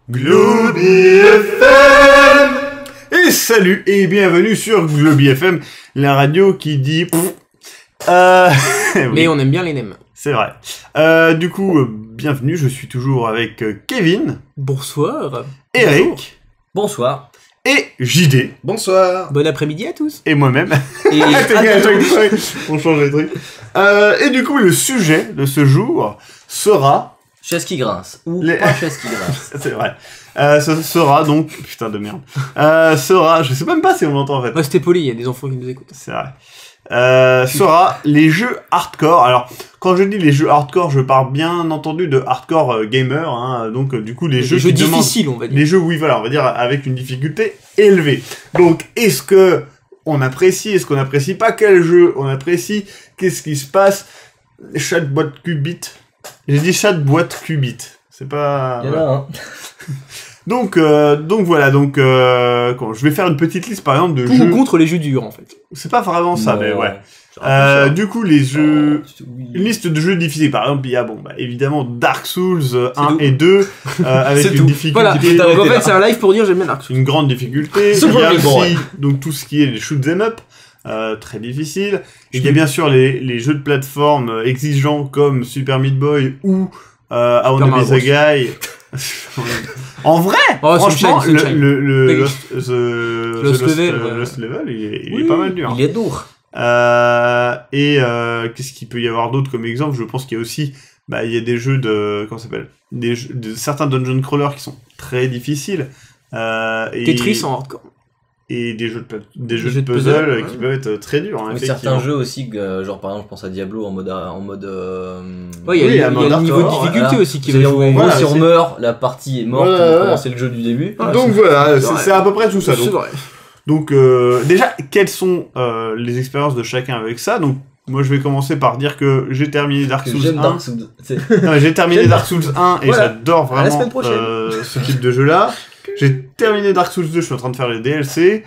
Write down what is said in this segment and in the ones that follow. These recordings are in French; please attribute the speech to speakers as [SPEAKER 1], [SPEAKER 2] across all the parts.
[SPEAKER 1] Globy FM. Et salut et bienvenue sur Globy FM, la radio qui dit... oui.
[SPEAKER 2] Mais on aime bien les nems.
[SPEAKER 1] C'est vrai. Du coup, bienvenue, je suis toujours avec Kevin.
[SPEAKER 2] Bonsoir.
[SPEAKER 1] Eric.
[SPEAKER 3] Bonsoir.
[SPEAKER 1] Et JD.
[SPEAKER 4] Bonsoir.
[SPEAKER 2] Bon après-midi à tous.
[SPEAKER 1] Et moi-même.
[SPEAKER 2] Et
[SPEAKER 1] On change les trucs. Et du coup, le sujet de ce jour sera...
[SPEAKER 3] Chaise qui grince. Ou
[SPEAKER 1] Les-
[SPEAKER 3] pas chaise qui grince.
[SPEAKER 1] C'est vrai. Ce sera donc... Putain de merde. Sera... Je sais même pas si on l'entend en fait.
[SPEAKER 2] ouais, c'était poli, il y a des enfants qui nous écoutent.
[SPEAKER 1] C'est vrai. Sera les jeux hardcore. Alors, quand je dis les jeux hardcore, je parle bien entendu de hardcore gamer, hein, donc du coup les jeux qui demandent...
[SPEAKER 2] difficiles, on va dire.
[SPEAKER 1] Les jeux, oui, voilà, on va dire avec une difficulté élevée. Donc, est-ce que on apprécie, est-ce qu'on n'apprécie pas quel jeu on apprécie? Qu'est-ce qui se passe? Chat boîte qubit. J'ai dit chat boîte qubit. C'est pas...
[SPEAKER 3] Il y en a
[SPEAKER 1] voilà.
[SPEAKER 3] un.
[SPEAKER 1] Donc voilà, je vais faire une petite liste par exemple de
[SPEAKER 2] Pour
[SPEAKER 1] jeux...
[SPEAKER 2] ou contre les jeux durs, en fait.
[SPEAKER 1] C'est pas vraiment ça,
[SPEAKER 3] Non,
[SPEAKER 1] mais ouais.
[SPEAKER 3] c'est un peu ça.
[SPEAKER 1] Du coup, les jeux...
[SPEAKER 3] Oui.
[SPEAKER 1] Une liste de jeux difficiles. Par exemple, il y a, évidemment, Dark Souls 1
[SPEAKER 2] tout.
[SPEAKER 1] et 2, avec
[SPEAKER 2] C'est
[SPEAKER 1] une
[SPEAKER 2] tout.
[SPEAKER 1] difficulté...
[SPEAKER 2] Voilà, donc en fait c'est un live pour dire j'aime bien Dark Souls.
[SPEAKER 1] Une grande difficulté. Il
[SPEAKER 3] Super
[SPEAKER 1] y a
[SPEAKER 3] Meat Boy.
[SPEAKER 1] aussi donc, tout ce qui est les shoot 'em up, très difficile. Il y a bien sûr les jeux de plateforme exigeants comme Super Meat Boy ou I Wanna
[SPEAKER 2] Mario
[SPEAKER 1] Be the Guy. En vrai,
[SPEAKER 2] Oh,
[SPEAKER 1] franchement,
[SPEAKER 2] Sunshine, Sunshine.
[SPEAKER 1] le
[SPEAKER 2] Oui.
[SPEAKER 1] Lost
[SPEAKER 2] Level, ouais.
[SPEAKER 1] Lost Level, il
[SPEAKER 2] Oui,
[SPEAKER 1] est pas mal dur.
[SPEAKER 3] Il est dur.
[SPEAKER 1] Qu'est-ce qu'il peut y avoir d'autre comme exemple? Je pense qu'il y a aussi, il y a des jeux de, comment ça s'appelle? Des jeux de certains dungeon crawlers qui sont très difficiles. Et
[SPEAKER 2] Tetris en hardcore.
[SPEAKER 1] et des jeux de
[SPEAKER 2] jeux de
[SPEAKER 1] puzzle
[SPEAKER 2] puzzle,
[SPEAKER 1] qui
[SPEAKER 2] ouais.
[SPEAKER 1] peuvent être très durs, hein,
[SPEAKER 3] Mais
[SPEAKER 1] effectivement.
[SPEAKER 3] certains jeux aussi, genre par exemple, je pense à Diablo en mode.
[SPEAKER 2] Ouais, il y
[SPEAKER 1] Oui,
[SPEAKER 2] a,
[SPEAKER 1] à
[SPEAKER 2] il y
[SPEAKER 1] mode
[SPEAKER 2] a le niveau de
[SPEAKER 1] hardcore,
[SPEAKER 2] difficulté
[SPEAKER 3] voilà.
[SPEAKER 2] aussi qui va
[SPEAKER 3] C'est-à-dire,
[SPEAKER 2] jouer.
[SPEAKER 3] en gros,
[SPEAKER 1] Voilà,
[SPEAKER 3] si on
[SPEAKER 1] c'est-
[SPEAKER 3] meurt, la partie est morte,
[SPEAKER 1] Voilà,
[SPEAKER 3] on peut
[SPEAKER 1] voilà.
[SPEAKER 3] commencer le jeu du début.
[SPEAKER 2] Ah,
[SPEAKER 1] Donc voilà,
[SPEAKER 2] c'est vrai.
[SPEAKER 1] c'est à peu près tout ça.
[SPEAKER 2] C'est
[SPEAKER 1] Donc,
[SPEAKER 2] vrai.
[SPEAKER 1] déjà, quelles sont les expériences de chacun avec ça? Donc, moi, je vais commencer par dire que j'ai terminé Dark
[SPEAKER 3] Parce
[SPEAKER 1] Souls
[SPEAKER 3] que j'aime
[SPEAKER 1] 1.
[SPEAKER 3] Dark Souls.
[SPEAKER 1] Non, mais j'ai terminé
[SPEAKER 3] J'aime
[SPEAKER 1] Dark Souls 1 et
[SPEAKER 3] Voilà.
[SPEAKER 1] j'adore
[SPEAKER 3] À la
[SPEAKER 1] vraiment
[SPEAKER 3] semaine prochaine.
[SPEAKER 1] ce type de jeu-là. J'ai terminé Dark Souls 2, je suis en train de faire les DLC.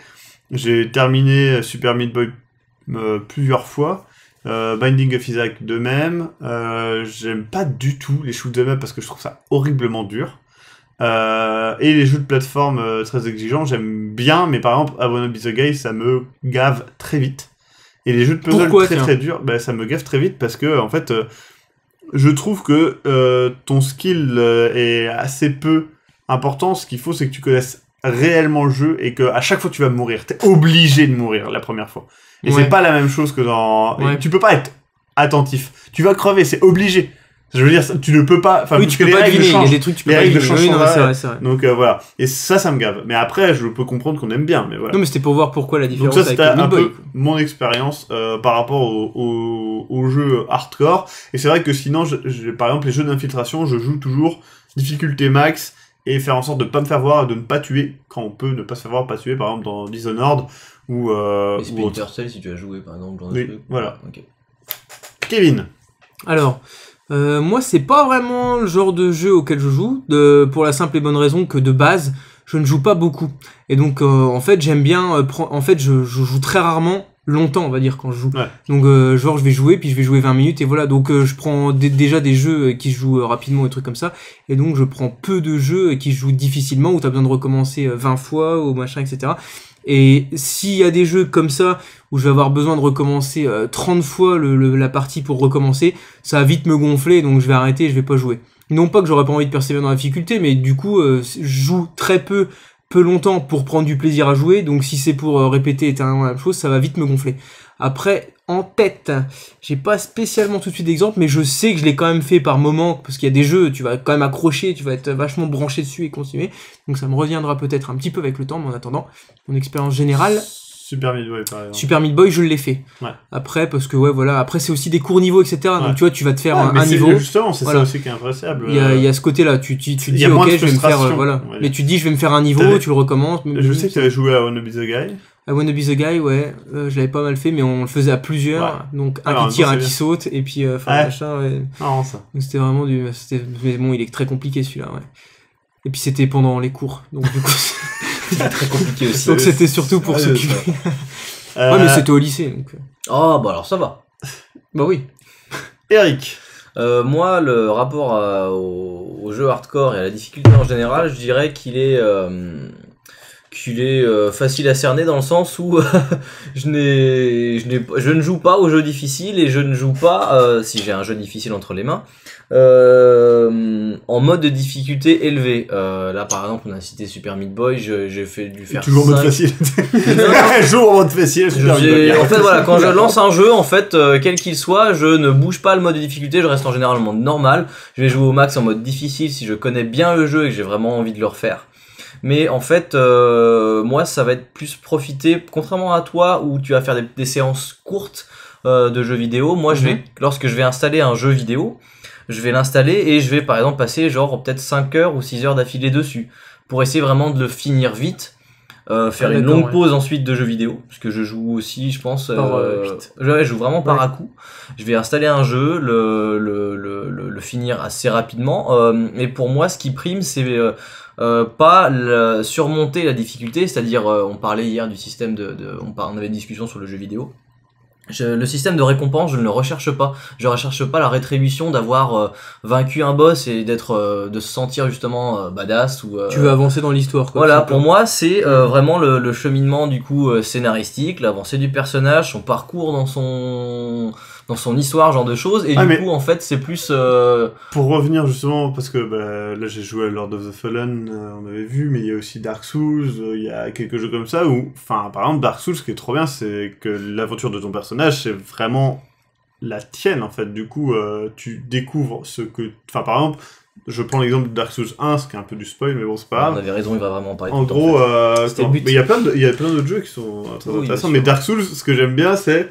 [SPEAKER 1] J'ai terminé Super Meat Boy plusieurs fois. Binding of Isaac de même. J'aime pas du tout les shoot 'em up parce que je trouve ça horriblement dur. Et les jeux de plateforme très exigeants, j'aime bien, mais par exemple, I Wanna Be the Guy, ça me gave très vite. Et les jeux de puzzle
[SPEAKER 2] Pourquoi,
[SPEAKER 1] très
[SPEAKER 2] tiens
[SPEAKER 1] très durs, ça me gave très vite parce que, en fait, je trouve que ton skill est assez peu important. Ce qu'il faut, c'est que tu connaisses réellement le jeu et que à chaque fois tu vas mourir. T'es obligé de mourir la première fois. Et
[SPEAKER 2] Ouais.
[SPEAKER 1] c'est pas la même chose que dans...
[SPEAKER 2] Ouais.
[SPEAKER 1] Tu peux pas être attentif. Tu vas crever, c'est obligé. Je veux dire, tu ne peux pas... Enfin,
[SPEAKER 2] Oui,
[SPEAKER 1] parce
[SPEAKER 2] tu
[SPEAKER 1] que
[SPEAKER 2] peux
[SPEAKER 1] les
[SPEAKER 2] pas
[SPEAKER 1] règles
[SPEAKER 2] deviner, il y a
[SPEAKER 1] changent.
[SPEAKER 2] des trucs que tu peux
[SPEAKER 1] Les
[SPEAKER 2] pas
[SPEAKER 1] règles
[SPEAKER 2] deviner.
[SPEAKER 1] changent
[SPEAKER 2] Oui, non,
[SPEAKER 1] sans
[SPEAKER 2] c'est
[SPEAKER 1] arrêt.
[SPEAKER 2] vrai, c'est vrai.
[SPEAKER 1] Donc voilà. Et ça me gave. Mais après, je peux comprendre qu'on aime bien. Mais voilà.
[SPEAKER 2] Non, mais c'était pour voir pourquoi la
[SPEAKER 1] Donc
[SPEAKER 2] différence
[SPEAKER 1] ça,
[SPEAKER 2] avec
[SPEAKER 1] c'était
[SPEAKER 2] le
[SPEAKER 1] un
[SPEAKER 2] Meat Boy.
[SPEAKER 1] peu mon expérience par rapport au jeu hardcore. Et c'est vrai que sinon, par exemple, les jeux d'infiltration, je joue toujours difficulté max et faire en sorte de pas me faire voir et de ne pas tuer quand on peut ne pas se faire voir, pas tuer, par exemple dans Dishonored ou
[SPEAKER 3] Et
[SPEAKER 1] autre.
[SPEAKER 3] Splinter Cell, si tu as joué par exemple, dans
[SPEAKER 1] Oui,
[SPEAKER 3] un truc.
[SPEAKER 1] voilà.
[SPEAKER 3] Ok.
[SPEAKER 1] Kevin.
[SPEAKER 2] Alors, moi, c'est pas vraiment le genre de jeu auquel je joue, pour la simple et bonne raison que de base, je ne joue pas beaucoup. Et donc, en fait, j'aime bien en fait, je joue très rarement longtemps, on va dire, quand je joue.
[SPEAKER 1] Ouais.
[SPEAKER 2] Donc, genre, je vais jouer, puis je vais jouer 20 minutes, et voilà. Donc, je prends déjà des jeux qui se jouent rapidement, et trucs comme ça. Et donc, je prends peu de jeux qui se jouent difficilement, où t'as besoin de recommencer 20 fois, ou machin, etc. Et s'il y a des jeux comme ça, où je vais avoir besoin de recommencer 30 fois la partie pour recommencer, ça va vite me gonfler, donc je vais arrêter et je vais pas jouer. Non pas que j'aurais pas envie de persévérer dans la difficulté, mais du coup, je joue très peu longtemps pour prendre du plaisir à jouer, donc si c'est pour répéter éternellement la même chose, ça va vite me gonfler. Après, en tête, j'ai pas spécialement tout de suite d'exemple, mais je sais que je l'ai quand même fait par moment, parce qu'il y a des jeux, tu vas quand même accrocher, tu vas être vachement branché dessus et continuer, donc ça me reviendra peut-être un petit peu avec le temps, mais en attendant, mon expérience générale,
[SPEAKER 1] Super Meat Boy, par exemple.
[SPEAKER 2] Super Meat Boy, je l'ai fait.
[SPEAKER 1] Ouais.
[SPEAKER 2] Après, parce que ouais, voilà. Après, c'est aussi des courts niveaux, etc.
[SPEAKER 1] Ouais.
[SPEAKER 2] Donc, tu vois, tu vas te faire
[SPEAKER 1] Ouais, mais
[SPEAKER 2] un
[SPEAKER 1] c'est-
[SPEAKER 2] niveau.
[SPEAKER 1] Justement, c'est
[SPEAKER 2] Voilà.
[SPEAKER 1] ça aussi qui est appréciable.
[SPEAKER 2] Il y a ce côté-là. Tu
[SPEAKER 1] il
[SPEAKER 2] dis,
[SPEAKER 1] y a moins
[SPEAKER 2] ok,
[SPEAKER 1] de
[SPEAKER 2] je vais me faire,
[SPEAKER 1] frustration,
[SPEAKER 2] voilà.
[SPEAKER 1] on va
[SPEAKER 2] Mais
[SPEAKER 1] dire.
[SPEAKER 2] tu dis, je vais me faire un niveau,
[SPEAKER 1] T'avais-
[SPEAKER 2] tu le recommences.
[SPEAKER 1] Je sais que tu avais joué à Wanna Be the Guy.
[SPEAKER 2] I Wanna Be the Guy, ouais. Je l'avais pas mal fait, mais on le faisait à plusieurs.
[SPEAKER 1] Ouais.
[SPEAKER 2] Donc, un
[SPEAKER 1] Alors,
[SPEAKER 2] qui tire,
[SPEAKER 1] non,
[SPEAKER 2] un
[SPEAKER 1] c'est
[SPEAKER 2] qui
[SPEAKER 1] bien.
[SPEAKER 2] saute, et puis, enfin,
[SPEAKER 1] Ouais.
[SPEAKER 2] machin, ouais.
[SPEAKER 1] Non, ça.
[SPEAKER 2] Donc, c'était vraiment mais bon, il est très compliqué, celui-là, ouais. Et puis, c'était pendant les cours. Donc, du coup,
[SPEAKER 3] C'est très compliqué aussi.
[SPEAKER 2] donc c'était surtout pour
[SPEAKER 3] Ouais,
[SPEAKER 2] s'occuper.
[SPEAKER 1] Euh,
[SPEAKER 2] Ouais, mais c'était au lycée, donc.
[SPEAKER 3] Oh, bah alors ça va.
[SPEAKER 2] Bah oui.
[SPEAKER 1] Eric.
[SPEAKER 3] Moi, le rapport au jeu hardcore et à la difficulté en général, je dirais qu'il est facile à cerner dans le sens où je ne joue pas aux jeux difficiles et je ne joue pas, si j'ai un jeu difficile entre les mains, en mode de difficulté élevé. Là par exemple on a cité Super Meat Boy, j'ai fait du faire
[SPEAKER 1] Toujours en mode
[SPEAKER 3] 5.
[SPEAKER 1] facile. Joue en mode facile.
[SPEAKER 3] En fait voilà, quand je lance un jeu, en fait quel qu'il soit, je ne bouge pas le mode de difficulté, je reste en général en mode normal. Je vais jouer au max en mode difficile si je connais bien le jeu et que j'ai vraiment envie de le refaire. Mais en fait, moi, ça va être plus profiter, contrairement à toi, où tu vas faire des séances courtes de jeux vidéo. Moi, lorsque je vais installer un jeu vidéo, je vais l'installer et je vais, par exemple, passer genre peut-être 5 heures ou 6 heures d'affilée dessus, pour essayer vraiment de le finir vite, faire une longue pause ensuite de jeux vidéo, parce que je joue aussi, je pense, je joue vraiment par à coup. Je vais installer un jeu, le finir assez rapidement, et pour moi, ce qui prime, c'est pas surmonter la difficulté, c'est-à-dire on parlait hier du système on avait une discussion sur le jeu vidéo. Le système de récompense, je ne le recherche pas. Je recherche pas la rétribution d'avoir vaincu un boss et de se sentir justement badass ou.
[SPEAKER 2] Tu veux avancer dans l'histoire, quoi.
[SPEAKER 3] Voilà, pour moi, c'est vraiment le cheminement du coup scénaristique, l'avancée du personnage, son parcours dans son histoire, genre de choses. Et du coup, en fait, c'est plus.
[SPEAKER 1] Pour revenir justement, parce que là j'ai joué à Lord of the Fallen, on avait vu, mais il y a aussi Dark Souls, il y a quelques jeux comme ça où, enfin, par exemple, Dark Souls, ce qui est trop bien, c'est que l'aventure de ton personnage, c'est vraiment la tienne, en fait. Du coup, tu découvres ce que. Enfin, par exemple, je prends l'exemple de Dark Souls 1, ce qui est un peu du spoil, mais bon, c'est pas grave.
[SPEAKER 3] On avait raison, il va vraiment en parler.
[SPEAKER 1] En gros,
[SPEAKER 2] C'était le but.
[SPEAKER 1] mais il y a plein d'autres jeux qui sont très intéressants, mais Dark Souls, ce que j'aime bien, c'est,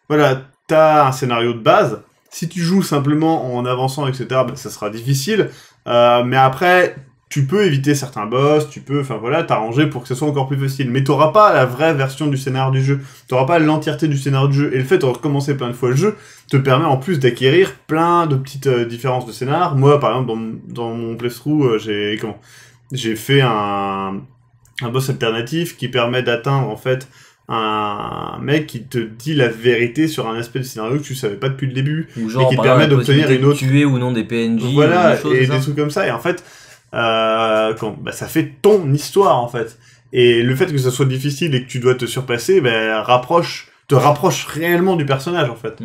[SPEAKER 1] voilà, t'as un scénario de base. Si tu joues simplement en avançant, etc., ça sera difficile. Mais après, tu peux éviter certains boss, tu peux, enfin voilà, t'arranger pour que ce soit encore plus facile. Mais t'auras pas la vraie version du scénario du jeu. T'auras pas l'entièreté du scénario du jeu. Et le fait de recommencer plein de fois le jeu te permet en plus d'acquérir plein de petites différences de scénar. Moi, par exemple, dans mon playthrough, j'ai fait un boss alternatif qui permet d'atteindre, en fait, un mec qui te dit la vérité sur un aspect du scénario que tu savais pas depuis le début,
[SPEAKER 3] ou genre,
[SPEAKER 1] et qui te permet d'obtenir une autre
[SPEAKER 3] tuer ou non des PNJ,
[SPEAKER 1] voilà,
[SPEAKER 3] ou
[SPEAKER 1] et des trucs comme ça. Et en fait, ça fait ton histoire, en fait. Et le fait que ça soit difficile et que tu dois te surpasser, te rapproche réellement du personnage, en fait.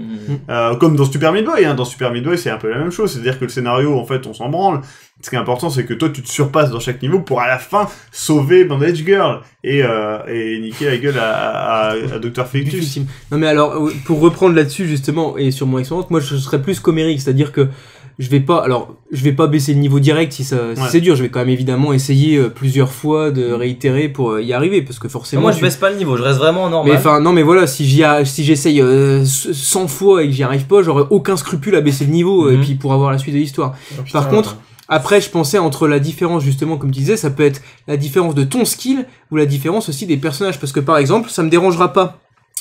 [SPEAKER 1] Comme dans Super Meat Boy, hein. Dans Super Meat Boy, c'est un peu la même chose. C'est-à-dire que le scénario, en fait, on s'en branle. Ce qui est important, c'est que toi, tu te surpasses dans chaque niveau pour, à la fin, sauver Bandage Girl et niquer la gueule à Dr. Fictus.
[SPEAKER 2] Non, mais alors, pour reprendre là-dessus, justement, et sur mon expérience, moi, je serais plus comme Eric, c'est-à-dire que je vais pas baisser le niveau direct si c'est dur. Je vais quand même évidemment essayer plusieurs fois de réitérer pour y arriver, parce que forcément.
[SPEAKER 3] Moi, je baisse pas le niveau, je reste vraiment normal.
[SPEAKER 2] Mais enfin, non, mais voilà, si j'essaye 100 fois et que j'y arrive pas, j'aurais aucun scrupule à baisser le niveau et puis pour avoir la suite de l'histoire. Par contre, après, je pensais entre la différence, justement, comme tu disais, ça peut être la différence de ton skill ou la différence aussi des personnages, parce que par exemple, ça me dérangera pas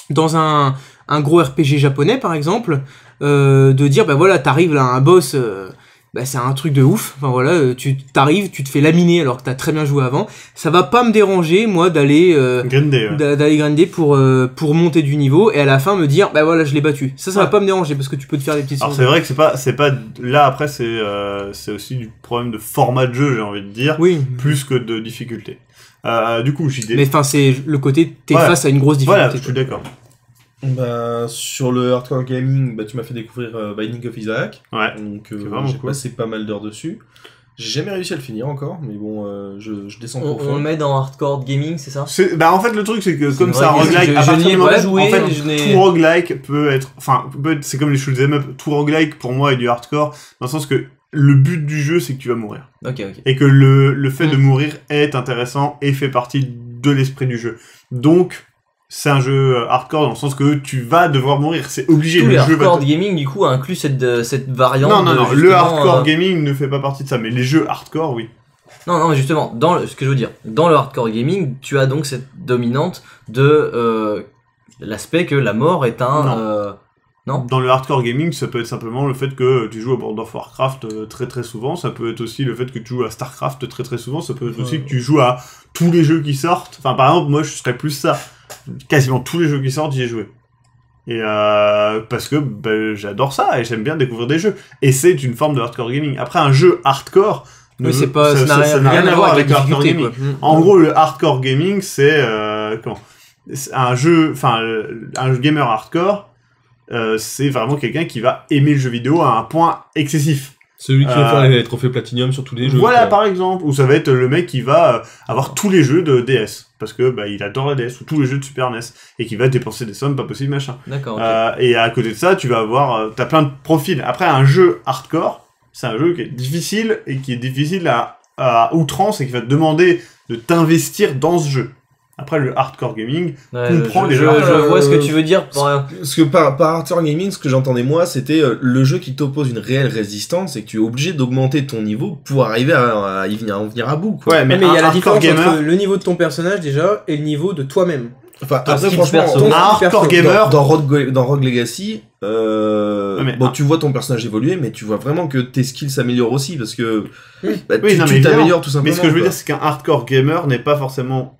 [SPEAKER 2] dans un gros RPG japonais, par exemple. De dire voilà, t'arrives là à un boss, c'est un truc de ouf, enfin voilà, tu te fais laminer alors que t'as très bien joué avant. Ça va pas me déranger, moi, d'aller grinder pour monter du niveau et à la fin me dire voilà, je l'ai battu. Ça va pas me déranger parce que tu peux te faire des petites.
[SPEAKER 1] Alors c'est vrai que c'est pas là, après c'est aussi du problème de format de jeu, j'ai envie de dire, plus que de difficulté. Du coup,
[SPEAKER 2] mais enfin, c'est le côté t'es face à une grosse difficulté.
[SPEAKER 1] Voilà, je suis d'accord.
[SPEAKER 4] Sur le hardcore gaming, tu m'as fait découvrir Binding of Isaac.
[SPEAKER 1] Ouais.
[SPEAKER 4] Donc
[SPEAKER 1] j'ai
[SPEAKER 4] passé pas mal d'heures dessus. J'ai jamais réussi à le finir encore, mais bon, je descends profond.
[SPEAKER 3] On le met dans hardcore gaming, c'est ça?
[SPEAKER 1] En fait, le truc, c'est que comme ça, roguelike, à partir du moment où, en fait, tout roguelike peut être, c'est comme les shoot'em up, tout roguelike, pour moi, est du hardcore, dans le sens que le but du jeu, c'est que tu vas mourir.
[SPEAKER 3] Ok.
[SPEAKER 1] Et que le fait de mourir est intéressant et fait partie de l'esprit du jeu. Donc, c'est un jeu hardcore dans le sens que tu vas devoir mourir, c'est obligé.
[SPEAKER 3] Tout le hardcore gaming du coup inclut cette variante.
[SPEAKER 1] Non, le hardcore gaming ne fait pas partie de ça, mais les jeux hardcore, oui.
[SPEAKER 3] Non, mais justement, ce que je veux dire, dans le hardcore gaming, tu as donc cette dominante de l'aspect que la mort est un. Non.
[SPEAKER 1] Dans le hardcore gaming, ça peut être simplement le fait que tu joues à World of Warcraft très très souvent, ça peut être aussi le fait que tu joues à Starcraft très très souvent, ça peut être aussi que tu joues à tous les jeux qui sortent. Enfin, par exemple, moi je serais plus ça. Quasiment tous les jeux qui sortent, j'y ai joué. Et parce que j'adore ça et j'aime bien découvrir des jeux. Et c'est une forme de hardcore gaming. Après, un jeu hardcore,
[SPEAKER 2] Oui, c'est pas, ça n'a rien à voir avec
[SPEAKER 1] le
[SPEAKER 2] la
[SPEAKER 1] hardcore
[SPEAKER 2] difficulté,
[SPEAKER 1] gaming.
[SPEAKER 2] quoi.
[SPEAKER 1] En gros, le hardcore gaming, c'est c'est un jeu, enfin, un gamer hardcore, c'est vraiment quelqu'un qui va aimer le jeu vidéo à un point excessif.
[SPEAKER 4] Celui qui va faire les trophées Platinum sur tous les jeux.
[SPEAKER 1] Voilà,
[SPEAKER 4] quoi.
[SPEAKER 1] par exemple. Ou ça va être le mec qui va avoir tous les jeux de DS. Parce que il adore la DS. Ou tous les jeux de Super NES. Et qui va dépenser des sommes pas possibles, machin.
[SPEAKER 3] D'accord. ok.
[SPEAKER 1] Et à côté de ça, tu vas avoir... t'as plein de profils. Après, un jeu hardcore, c'est un jeu qui est difficile. Et qui est difficile à outrance. Et qui va te demander de t'investir dans ce jeu. Après, le hardcore gaming
[SPEAKER 3] Ouais,
[SPEAKER 1] comprend les
[SPEAKER 3] je
[SPEAKER 1] jeux.
[SPEAKER 3] vois ce que tu veux dire. par-
[SPEAKER 4] Parce que par hardcore gaming, ce que j'entendais moi, c'était le jeu qui t'oppose une réelle résistance et que tu es obligé d'augmenter ton niveau pour arriver à en venir à bout. Quoi.
[SPEAKER 1] Ouais, mais
[SPEAKER 2] Mais il y a
[SPEAKER 1] un
[SPEAKER 2] la
[SPEAKER 1] hardcore
[SPEAKER 2] différence
[SPEAKER 1] gamer...
[SPEAKER 2] entre le niveau de ton personnage déjà et le niveau de toi-même.
[SPEAKER 4] Enfin,
[SPEAKER 3] Ton
[SPEAKER 4] après,
[SPEAKER 3] skill
[SPEAKER 4] franchement,
[SPEAKER 3] perso.
[SPEAKER 2] ton
[SPEAKER 1] Un
[SPEAKER 2] skill
[SPEAKER 1] hardcore
[SPEAKER 2] perso.
[SPEAKER 1] gamer...
[SPEAKER 4] dans Rogue Legacy,
[SPEAKER 1] mais
[SPEAKER 4] tu vois ton personnage évoluer, mais tu vois vraiment que tes skills s'améliorent aussi parce que bah,
[SPEAKER 1] Oui, non, mais
[SPEAKER 4] tu t'améliores tout simplement.
[SPEAKER 1] Mais ce que je veux
[SPEAKER 4] quoi.
[SPEAKER 1] dire, c'est qu'un hardcore gamer n'est pas forcément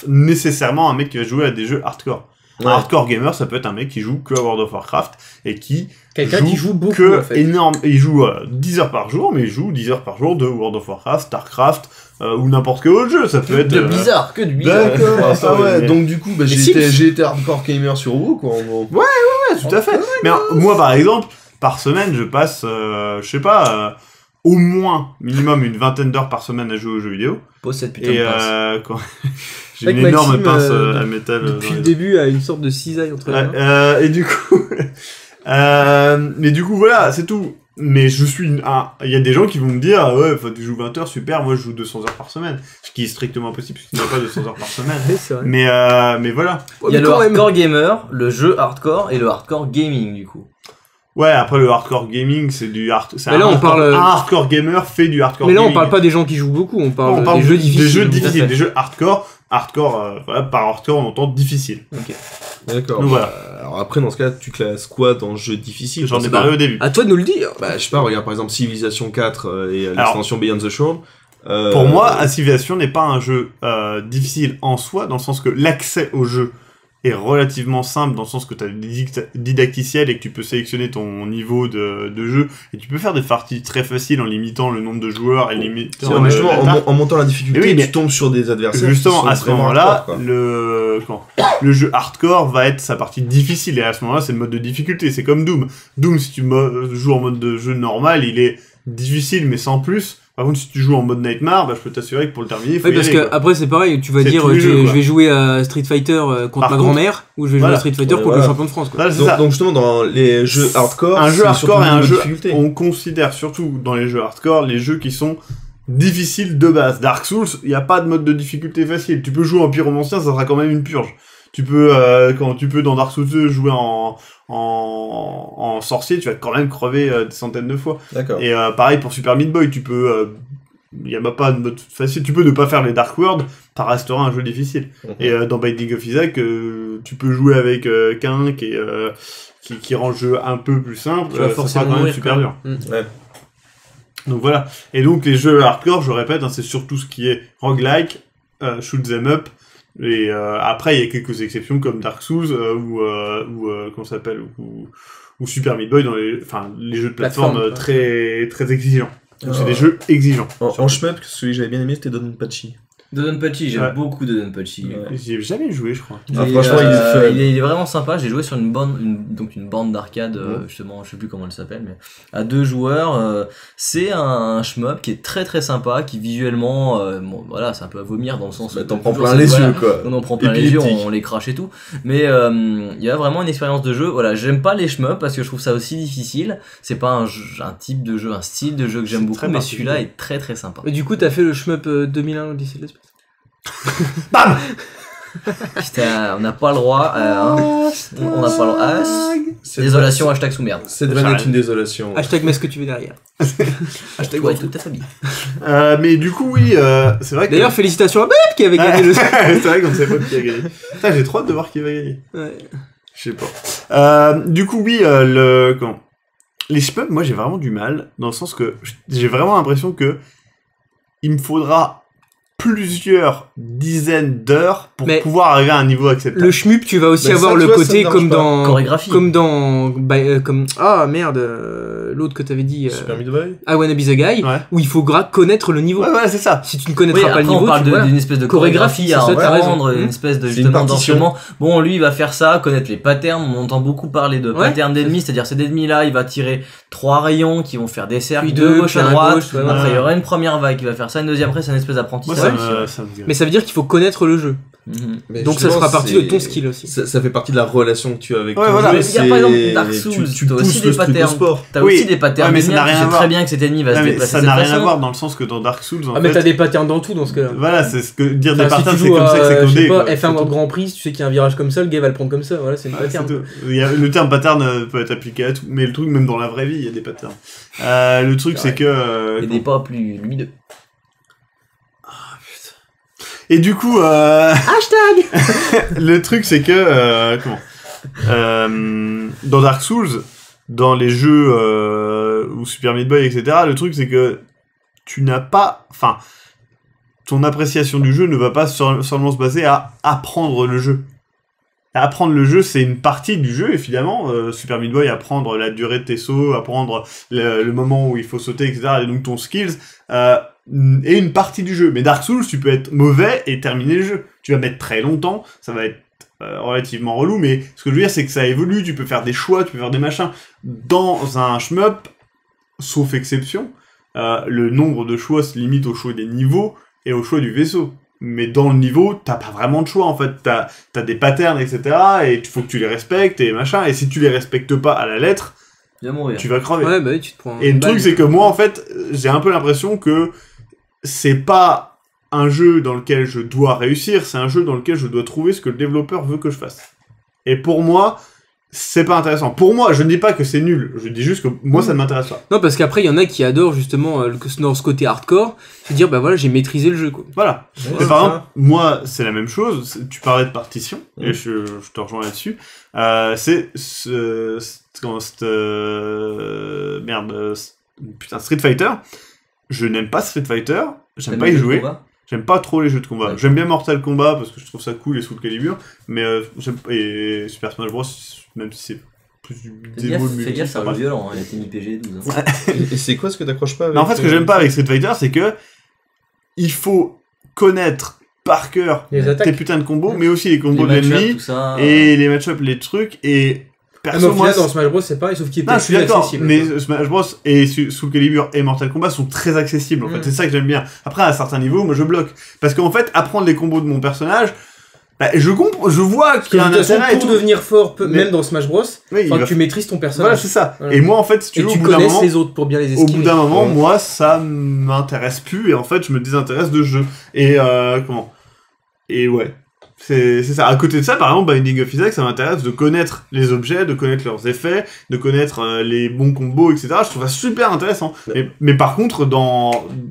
[SPEAKER 1] nécessairement un mec qui va jouer à des jeux hardcore. Un
[SPEAKER 4] Ouais.
[SPEAKER 1] hardcore gamer, ça peut être un mec qui joue que à World of Warcraft et qui
[SPEAKER 2] Quelqu'un qui joue beaucoup,
[SPEAKER 1] que
[SPEAKER 2] en fait.
[SPEAKER 1] énorme. Et il joue 10 heures par jour, mais il joue 10 heures par jour de World of Warcraft, Starcraft ou n'importe quel autre jeu. Ça peut être
[SPEAKER 3] De bizarre, que de bizarre.
[SPEAKER 1] D'accord.
[SPEAKER 4] Ah, ça,
[SPEAKER 1] ouais,
[SPEAKER 4] ouais.
[SPEAKER 1] mais-
[SPEAKER 4] Donc du coup, bah,
[SPEAKER 2] Les
[SPEAKER 4] j'ai été hardcore gamer sur WoW quoi en gros.
[SPEAKER 1] Ouais, tout à fait. Mais moi, par exemple, par semaine, je passe, je sais pas, au moins minimum une vingtaine d'heures par semaine à jouer aux jeux vidéo.
[SPEAKER 3] Pose cette putain
[SPEAKER 1] Et
[SPEAKER 3] de pince.
[SPEAKER 1] quand j'ai
[SPEAKER 2] Avec
[SPEAKER 1] une énorme
[SPEAKER 2] Maxime,
[SPEAKER 1] pince à métal. dans
[SPEAKER 2] Depuis
[SPEAKER 1] les
[SPEAKER 2] le début, à une sorte de cisaille entre les
[SPEAKER 1] Ouais,
[SPEAKER 2] mains.
[SPEAKER 1] et du coup, mais du coup voilà, c'est tout. Mais je suis, il y a des gens qui vont me dire, ouais, tu joues 20 heures, super, moi je joue 200 heures par semaine, ce qui est strictement impossible parce qu'il n'y a pas 200 heures par semaine.
[SPEAKER 2] Oui, c'est vrai.
[SPEAKER 1] Mais voilà.
[SPEAKER 3] Il y a
[SPEAKER 2] Mais
[SPEAKER 3] le
[SPEAKER 2] quand même.
[SPEAKER 3] hardcore gamer, le jeu hardcore et le hardcore gaming du coup.
[SPEAKER 1] Ouais, après le hardcore gaming, c'est du
[SPEAKER 2] Mais là, on parle-
[SPEAKER 1] un hardcore gamer fait du hardcore
[SPEAKER 2] Mais là,
[SPEAKER 1] gaming.
[SPEAKER 2] on parle pas des gens qui jouent beaucoup, on parle,
[SPEAKER 1] On parle
[SPEAKER 2] des jeux difficiles.
[SPEAKER 1] Des jeux
[SPEAKER 3] tout à
[SPEAKER 1] difficiles,
[SPEAKER 3] fait.
[SPEAKER 1] des jeux hardcore. Hardcore, voilà, par hardcore on entend difficile.
[SPEAKER 4] D'accord.
[SPEAKER 1] Donc voilà.
[SPEAKER 4] Alors après dans ce cas, tu classes quoi dans jeu difficile
[SPEAKER 1] J'en
[SPEAKER 4] Parce
[SPEAKER 1] ai
[SPEAKER 4] que-
[SPEAKER 1] parlé au début.
[SPEAKER 2] À toi de nous le dire.
[SPEAKER 4] Bah je sais pas, regarde par exemple Civilization 4 et
[SPEAKER 1] Alors,
[SPEAKER 4] l'extension Beyond the Shore.
[SPEAKER 1] Pour moi, Civilization n'est pas un jeu difficile en soi, dans le sens que l'accès au jeu est relativement simple, dans le sens que tu as des didacticiels et que tu peux sélectionner ton niveau de jeu, et tu peux faire des parties très faciles en limitant le nombre de joueurs et limitant
[SPEAKER 4] c'est vrai, mais justement,
[SPEAKER 1] l'attaque.
[SPEAKER 4] en montant la difficulté,
[SPEAKER 1] Mais oui, mais
[SPEAKER 4] tu tombes sur des adversaires.
[SPEAKER 1] Justement,
[SPEAKER 4] qui sont
[SPEAKER 1] à ce
[SPEAKER 4] vraiment
[SPEAKER 1] moment-là,
[SPEAKER 4] hardcore, quoi.
[SPEAKER 1] le jeu hardcore va être sa partie difficile, et à ce moment-là, c'est le mode de difficulté. C'est comme Doom. Doom, si tu joues en mode de jeu normal, il est difficile, mais sans plus. Par contre, si tu joues en mode Nightmare, je peux t'assurer que pour le terminer, il faut
[SPEAKER 2] Oui,
[SPEAKER 1] y
[SPEAKER 2] parce
[SPEAKER 1] aller,
[SPEAKER 2] que
[SPEAKER 1] quoi.
[SPEAKER 2] après c'est pareil, tu vas
[SPEAKER 1] C'est
[SPEAKER 2] dire
[SPEAKER 1] tous les jeux,
[SPEAKER 2] je
[SPEAKER 1] quoi.
[SPEAKER 2] vais jouer à Street Fighter contre
[SPEAKER 1] Par
[SPEAKER 2] ma
[SPEAKER 1] contre,
[SPEAKER 2] grand-mère ou je vais jouer
[SPEAKER 1] voilà.
[SPEAKER 2] à Street Fighter
[SPEAKER 4] Ouais,
[SPEAKER 2] contre
[SPEAKER 4] voilà.
[SPEAKER 2] le champion de France quoi.
[SPEAKER 1] Voilà, c'est ça.
[SPEAKER 4] Donc justement dans les jeux hardcore,
[SPEAKER 1] Un jeu
[SPEAKER 4] c'est surtout
[SPEAKER 1] hardcore et
[SPEAKER 4] le
[SPEAKER 1] un
[SPEAKER 4] niveau de
[SPEAKER 1] jeu,
[SPEAKER 4] difficulté.
[SPEAKER 1] on considère surtout dans les jeux hardcore les jeux qui sont difficiles de base. Dark Souls, il n'y a pas de mode de difficulté facile. Tu peux jouer en pyromancien, ça sera quand même une purge. Tu peux, dans Dark Souls 2 jouer en sorcier, tu vas quand même crever des centaines de fois.
[SPEAKER 4] D'accord.
[SPEAKER 1] Et pareil pour Super Meat Boy, tu peux, il n'y a pas de mode facile. Tu peux ne pas faire les Dark World, ça restera un jeu difficile.
[SPEAKER 4] Mhm.
[SPEAKER 1] Et dans Binding of Isaac, tu peux jouer avec Cain qui rend le jeu un peu plus simple.
[SPEAKER 2] Tu vas
[SPEAKER 1] Ça sera
[SPEAKER 2] forcément
[SPEAKER 1] quand même
[SPEAKER 2] mourir,
[SPEAKER 1] super
[SPEAKER 2] quand
[SPEAKER 1] dur.
[SPEAKER 2] même.
[SPEAKER 4] Ouais.
[SPEAKER 1] Donc voilà. Et donc les jeux hardcore, je répète, c'est surtout ce qui est roguelike, shoot them up. Et après, il y a quelques exceptions comme Dark Souls ou comment ça s'appelle ou Super Meat Boy dans les jeux de plateforme
[SPEAKER 2] Plateforme,
[SPEAKER 1] très très exigeants. Donc c'est
[SPEAKER 4] Ah.
[SPEAKER 1] des jeux exigeants.
[SPEAKER 4] En shmup, celui que j'avais bien aimé, c'était Dodonpachi.
[SPEAKER 3] Dodonpachi, j'aime
[SPEAKER 1] Ouais.
[SPEAKER 3] beaucoup Dodonpachi.
[SPEAKER 4] Ouais.
[SPEAKER 1] J'y ai jamais joué, je crois.
[SPEAKER 4] Ah,
[SPEAKER 3] Et,
[SPEAKER 4] franchement, il est fun.
[SPEAKER 3] il est vraiment sympa. J'ai joué sur une borne d'arcade,
[SPEAKER 4] Ouais.
[SPEAKER 3] justement, je sais plus comment elle s'appelle, mais à 2 joueurs. C'est un shmup qui est très très sympa, qui visuellement, bon, voilà, c'est un peu à vomir dans le sens
[SPEAKER 4] Bah,
[SPEAKER 3] où
[SPEAKER 4] t'en prends
[SPEAKER 3] toujours
[SPEAKER 4] plein les
[SPEAKER 3] voilà,
[SPEAKER 4] yeux, quoi.
[SPEAKER 3] on en prend plein les yeux,
[SPEAKER 4] Épileptique.
[SPEAKER 3] on les crache et tout. Mais il y a vraiment une expérience de jeu. Voilà, j'aime pas les shmups parce que je trouve ça aussi difficile. C'est pas un type de jeu, un style de jeu que j'aime
[SPEAKER 1] C'est
[SPEAKER 3] beaucoup,
[SPEAKER 1] très
[SPEAKER 3] mais
[SPEAKER 1] particulier.
[SPEAKER 3] celui-là est très très sympa.
[SPEAKER 2] Mais du coup, t'as fait le shmup 2001 Odyssée de l'espace.
[SPEAKER 1] Bam.
[SPEAKER 3] Putain, on n'a pas le droit. On n'a pas le droit.
[SPEAKER 4] Cette
[SPEAKER 3] Désolation,
[SPEAKER 4] vanne-
[SPEAKER 3] hashtag sous merde.
[SPEAKER 4] Cette vanne est une désolation.
[SPEAKER 2] Hashtag mets ce que tu veux derrière.
[SPEAKER 3] Hashtag ouais, toute ta famille.
[SPEAKER 1] Mais du coup, oui, c'est vrai que.
[SPEAKER 2] D'ailleurs, félicitations à Bep qui avait gagné le.
[SPEAKER 1] c'est vrai qu'on sait pas qui a gagné. Putain, j'ai trop hâte de voir qui va gagner.
[SPEAKER 2] Ouais.
[SPEAKER 1] Je sais pas. Du coup, oui, les shmups, moi j'ai vraiment du mal, dans le sens que j'ai vraiment l'impression que il me faudra plusieurs dizaines d'heures pour
[SPEAKER 2] Mais
[SPEAKER 1] pouvoir arriver à un niveau acceptable.
[SPEAKER 2] le shmup, tu vas aussi
[SPEAKER 4] Bah,
[SPEAKER 2] avoir
[SPEAKER 4] ça,
[SPEAKER 2] le
[SPEAKER 4] tu vois, ça
[SPEAKER 2] côté
[SPEAKER 4] me dérange
[SPEAKER 2] comme
[SPEAKER 4] pas.
[SPEAKER 2] dans
[SPEAKER 3] Chorégraphie.
[SPEAKER 2] comme dans comme ah merde l'autre que t'avais dit
[SPEAKER 4] Super Meat Boy.
[SPEAKER 2] I Wanna Be the Guy
[SPEAKER 1] Ouais.
[SPEAKER 2] où il faut connaître le niveau.
[SPEAKER 1] Ouais, c'est ça.
[SPEAKER 2] Si tu ne
[SPEAKER 3] Oui,
[SPEAKER 2] connaîtras pas
[SPEAKER 3] après
[SPEAKER 2] le niveau,
[SPEAKER 3] on parle
[SPEAKER 2] tu vois.
[SPEAKER 3] d'une espèce de
[SPEAKER 2] Chorégraphie,
[SPEAKER 3] chorégraphie à
[SPEAKER 2] c'est ça, t'as
[SPEAKER 3] apprendre,
[SPEAKER 2] raison.
[SPEAKER 3] une espèce de
[SPEAKER 4] C'est
[SPEAKER 3] justement
[SPEAKER 4] une partition.
[SPEAKER 3] d'enchaînement. Bon, lui il va faire ça, connaître les patterns, on entend beaucoup parler de
[SPEAKER 2] Ouais.
[SPEAKER 3] patterns d'ennemis, c'est-à-dire cet ennemi-là, il va tirer 3 rayons qui vont faire des cercles
[SPEAKER 2] Puis
[SPEAKER 3] de
[SPEAKER 2] deux,
[SPEAKER 3] gauche
[SPEAKER 2] puis
[SPEAKER 3] à
[SPEAKER 2] un
[SPEAKER 3] droite,
[SPEAKER 2] gauche, ouais,
[SPEAKER 3] après il y
[SPEAKER 1] ouais.
[SPEAKER 3] aura une première vague qui va faire ça, une deuxième, après c'est une espèce
[SPEAKER 1] Moi,
[SPEAKER 3] d'apprentissage.
[SPEAKER 1] ça me
[SPEAKER 2] Mais ça veut dire qu'il faut connaître le jeu.
[SPEAKER 3] Mhm.
[SPEAKER 4] Mais
[SPEAKER 2] Donc ça
[SPEAKER 4] justement,
[SPEAKER 2] fera partie de
[SPEAKER 4] c'est-
[SPEAKER 2] ton skill aussi.
[SPEAKER 4] Ça fait partie de la relation que tu as avec
[SPEAKER 1] Ouais,
[SPEAKER 4] ton
[SPEAKER 1] voilà.
[SPEAKER 4] jeu.
[SPEAKER 1] Mais
[SPEAKER 3] il y a
[SPEAKER 4] c'est-
[SPEAKER 3] par exemple Dark Souls,
[SPEAKER 4] tu
[SPEAKER 3] t'as aussi
[SPEAKER 4] pousses
[SPEAKER 3] des
[SPEAKER 4] le truc au
[SPEAKER 3] patterns.
[SPEAKER 4] sport.
[SPEAKER 3] T'as
[SPEAKER 1] Oui.
[SPEAKER 3] aussi des patterns
[SPEAKER 1] Ouais, mais ça
[SPEAKER 3] d'ennemis,
[SPEAKER 1] n'a rien
[SPEAKER 3] tu
[SPEAKER 1] à
[SPEAKER 3] sais
[SPEAKER 1] voir.
[SPEAKER 3] très bien que cet ennemi va
[SPEAKER 1] Non,
[SPEAKER 3] se
[SPEAKER 1] mais
[SPEAKER 3] déplacer
[SPEAKER 1] ça
[SPEAKER 3] de
[SPEAKER 1] n'a
[SPEAKER 3] cette
[SPEAKER 1] rien à
[SPEAKER 3] façon.
[SPEAKER 1] voir dans le sens que dans Dark Souls, en
[SPEAKER 2] Ah mais
[SPEAKER 1] fait,
[SPEAKER 2] t'as des patterns dans tout dans ce cas-là.
[SPEAKER 1] voilà, c'est ce que dire des
[SPEAKER 2] Enfin, si
[SPEAKER 1] patterns,
[SPEAKER 2] tu
[SPEAKER 1] c'est
[SPEAKER 2] joues
[SPEAKER 1] comme ça que c'est
[SPEAKER 2] je sais
[SPEAKER 1] codé.
[SPEAKER 2] pas,
[SPEAKER 1] quoi.
[SPEAKER 2] F1 World Grand Prix, tu sais qu'il y a un virage comme ça, le gars va le prendre comme ça, voilà, c'est une
[SPEAKER 1] Ouais,
[SPEAKER 2] pattern.
[SPEAKER 1] c'est tout. Le terme pattern peut être appliqué à tout, mais le truc, même dans la vraie vie, il y a des patterns. Le truc, c'est que.
[SPEAKER 3] Et des pas plus lumineux.
[SPEAKER 1] Et du coup.
[SPEAKER 2] Hashtag
[SPEAKER 1] Le truc, c'est que. Dans Dark Souls, dans les jeux ou Super Meat Boy, etc., le truc, c'est que tu n'as pas. Enfin. Ton appréciation du jeu ne va pas seulement se baser à apprendre le jeu. Apprendre le jeu, c'est une partie du jeu, évidemment. Super Meat Boy, apprendre la durée de tes sauts, apprendre le moment où il faut sauter, etc. Et donc ton skills est une partie du jeu. Mais Dark Souls, tu peux être mauvais et terminer le jeu. Tu vas mettre très longtemps, ça va être relativement relou, mais ce que je veux dire, c'est que ça évolue, tu peux faire des choix, tu peux faire des machins. Dans un shmup, sauf exception, le nombre de choix se limite au choix des niveaux et au choix du vaisseau. Mais dans le niveau, t'as pas vraiment de choix, en fait. T'as des patterns, etc. Et il faut que tu les respectes, et machin. Et si tu les respectes pas à la lettre,
[SPEAKER 3] Tu vas mourir.
[SPEAKER 1] tu vas crever.
[SPEAKER 2] Ouais, bah oui, tu te prends.
[SPEAKER 1] Et
[SPEAKER 2] une
[SPEAKER 1] le truc,
[SPEAKER 2] balle.
[SPEAKER 1] c'est que moi, en fait, j'ai un peu l'impression que c'est pas un jeu dans lequel je dois réussir, c'est un jeu dans lequel je dois trouver ce que le développeur veut que je fasse. Et pour moi, c'est pas intéressant. Pour moi, je ne dis pas que c'est nul, je dis juste que moi, ça ne m'intéresse pas.
[SPEAKER 2] Non, parce qu'après, il y en a qui adorent justement dans ce côté hardcore, se dire, bah voilà, j'ai maîtrisé le jeu, quoi.
[SPEAKER 1] Voilà.
[SPEAKER 4] Ouais,
[SPEAKER 1] Mais
[SPEAKER 4] c'est
[SPEAKER 1] par
[SPEAKER 4] ça.
[SPEAKER 1] exemple, moi, c'est la même chose. Tu parlais de partition, et je te rejoins là-dessus. C'est putain, Street Fighter. Je n'aime pas Street Fighter. J'aime pas y jouer. J'aime pas trop les jeux de combat.
[SPEAKER 3] D'accord.
[SPEAKER 1] J'aime bien Mortal Kombat parce que je trouve ça cool et Soul Calibur. Mais et Super Smash Bros, même si c'est plus du démo de
[SPEAKER 3] Fais
[SPEAKER 1] multi,
[SPEAKER 3] gaffe, c'est
[SPEAKER 1] ça
[SPEAKER 3] un jeu
[SPEAKER 1] passe.
[SPEAKER 3] violent, hein, il a été mis PG12. hein.
[SPEAKER 4] Et c'est quoi ce que t'accroches pas avec
[SPEAKER 1] Mais en fait, ce que j'aime pas avec Street Fighter, c'est que il faut connaître par cœur
[SPEAKER 2] Les attaques.
[SPEAKER 1] tes putains de combos, mais aussi les combos de
[SPEAKER 3] Les match-ups,
[SPEAKER 1] l'ennemi,
[SPEAKER 3] tout ça.
[SPEAKER 1] et les match-up, les trucs, et
[SPEAKER 2] Ah, mais
[SPEAKER 1] perso,
[SPEAKER 2] au
[SPEAKER 1] moi,
[SPEAKER 2] final, dans Smash Bros, c'est pareil, sauf qu'il est
[SPEAKER 1] non, je
[SPEAKER 2] peut-être
[SPEAKER 1] suis
[SPEAKER 2] plus
[SPEAKER 1] d'accord,
[SPEAKER 2] accessible.
[SPEAKER 1] mais Smash Bros et Soul Calibur et Mortal Kombat sont très accessibles, en fait, c'est ça que j'aime bien. Après, à certains niveaux, moi je bloque. Parce qu'en fait, apprendre les combos de mon personnage, bah, je vois
[SPEAKER 2] Parce que
[SPEAKER 1] qu'il y a un
[SPEAKER 2] de toute façon,
[SPEAKER 1] intérêt et
[SPEAKER 2] pour
[SPEAKER 1] tout.
[SPEAKER 2] devenir fort,
[SPEAKER 1] Mais-
[SPEAKER 2] même dans Smash Bros,
[SPEAKER 1] Oui, il
[SPEAKER 2] faut
[SPEAKER 1] va-
[SPEAKER 2] que tu maîtrises ton
[SPEAKER 1] Voilà,
[SPEAKER 2] personnage.
[SPEAKER 1] c'est ça.
[SPEAKER 2] Voilà.
[SPEAKER 1] Et moi, en fait, si tu
[SPEAKER 2] Et
[SPEAKER 1] veux,
[SPEAKER 2] tu
[SPEAKER 1] au bout d'un
[SPEAKER 2] connaisses
[SPEAKER 1] moment,
[SPEAKER 2] les autres pour bien les
[SPEAKER 1] au
[SPEAKER 2] esquiver.
[SPEAKER 1] bout d'un moment,
[SPEAKER 4] Ouais.
[SPEAKER 1] moi, ça m'intéresse plus, et en fait, je me désintéresse de ce jeu. Et comment Et ouais. C'est ça. À côté de ça, par exemple, Binding of Isaac, ça m'intéresse de connaître les objets, de connaître leurs effets, de connaître les bons combos, etc. Je trouve ça super intéressant. Mais par contre,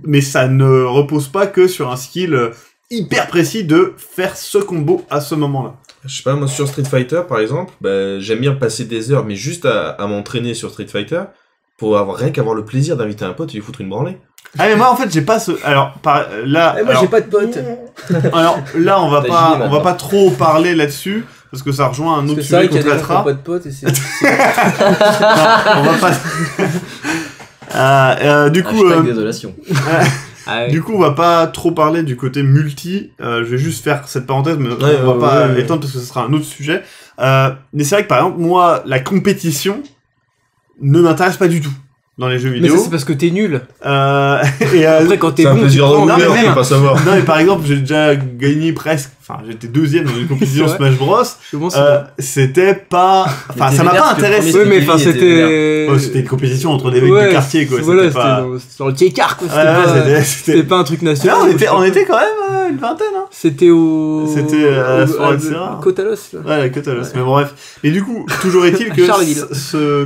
[SPEAKER 1] mais ça ne repose pas que sur un skill hyper précis de faire ce combo à ce moment-là.
[SPEAKER 4] Je sais pas, moi sur Street Fighter par exemple, bah, j'aime bien passer des heures, mais juste à m'entraîner sur Street Fighter pour rien qu'avoir le plaisir d'inviter un pote et lui foutre une branlée.
[SPEAKER 1] Ah mais moi en fait j'ai pas ce. Alors là.
[SPEAKER 2] Eh, moi,
[SPEAKER 1] alors-
[SPEAKER 2] j'ai pas de potes.
[SPEAKER 1] Alors là, on va
[SPEAKER 3] T'as
[SPEAKER 1] pas,
[SPEAKER 3] gilet,
[SPEAKER 1] on va
[SPEAKER 3] maintenant.
[SPEAKER 1] pas trop parler là-dessus parce que ça rejoint un autre
[SPEAKER 2] C'est ça
[SPEAKER 1] sujet
[SPEAKER 2] qu'il y
[SPEAKER 1] qu'on
[SPEAKER 2] a des gens qui
[SPEAKER 1] traitera.
[SPEAKER 2] ont pas de potes et c'est.
[SPEAKER 1] Non, on va pas. Du coup,
[SPEAKER 3] Hashtag désolation.
[SPEAKER 2] Ah ouais.
[SPEAKER 1] du coup, on va pas trop parler du côté multi. Je vais juste faire cette parenthèse, mais
[SPEAKER 4] Ouais,
[SPEAKER 1] on va pas
[SPEAKER 4] ouais.
[SPEAKER 1] étendre parce que ce sera un autre sujet. Mais c'est vrai que par exemple, moi, la compétition ne m'intéresse pas du tout dans les jeux
[SPEAKER 2] Mais
[SPEAKER 1] vidéo.
[SPEAKER 2] ça, c'est parce que t'es nul.
[SPEAKER 1] Et
[SPEAKER 2] Après, quand t'es
[SPEAKER 4] C'est un
[SPEAKER 2] bon,
[SPEAKER 4] peu
[SPEAKER 2] tu
[SPEAKER 4] dur
[SPEAKER 2] prends
[SPEAKER 4] de
[SPEAKER 1] non, mais
[SPEAKER 4] mourir,
[SPEAKER 1] même-
[SPEAKER 4] faut pas savoir.
[SPEAKER 1] non, mais par exemple, j'ai déjà gagné presque. Enfin, j'étais deuxième dans une compétition
[SPEAKER 2] C'est
[SPEAKER 1] Smash Bros.
[SPEAKER 2] Comment
[SPEAKER 1] C'était pas. Enfin,
[SPEAKER 3] Mais
[SPEAKER 1] ça
[SPEAKER 3] t'es
[SPEAKER 1] m'a
[SPEAKER 3] vénère
[SPEAKER 1] pas
[SPEAKER 3] parce que le
[SPEAKER 1] intéressé.
[SPEAKER 3] premier,
[SPEAKER 2] Ouais, mais enfin,
[SPEAKER 3] Kevin était
[SPEAKER 2] c'était.
[SPEAKER 1] Oh, c'était une compétition entre des mecs
[SPEAKER 2] Ouais,
[SPEAKER 1] du quartier, quoi.
[SPEAKER 2] Voilà,
[SPEAKER 1] C'était pas.
[SPEAKER 2] c'était dans le Tiécar, quoi.
[SPEAKER 1] Ouais,
[SPEAKER 2] C'était
[SPEAKER 1] ouais,
[SPEAKER 2] pas-
[SPEAKER 1] c'était-
[SPEAKER 2] C'était pas un truc national.
[SPEAKER 1] Non,
[SPEAKER 2] ou je sais
[SPEAKER 1] on
[SPEAKER 2] pas.
[SPEAKER 1] était quand même une vingtaine, hein.
[SPEAKER 2] C'était au.
[SPEAKER 1] C'était à la soirée de Serra.
[SPEAKER 2] Côte-à-Los, là.
[SPEAKER 1] Ouais, la Catalos. Mais bon, bref. Et du coup, toujours est-il que
[SPEAKER 2] Charleville.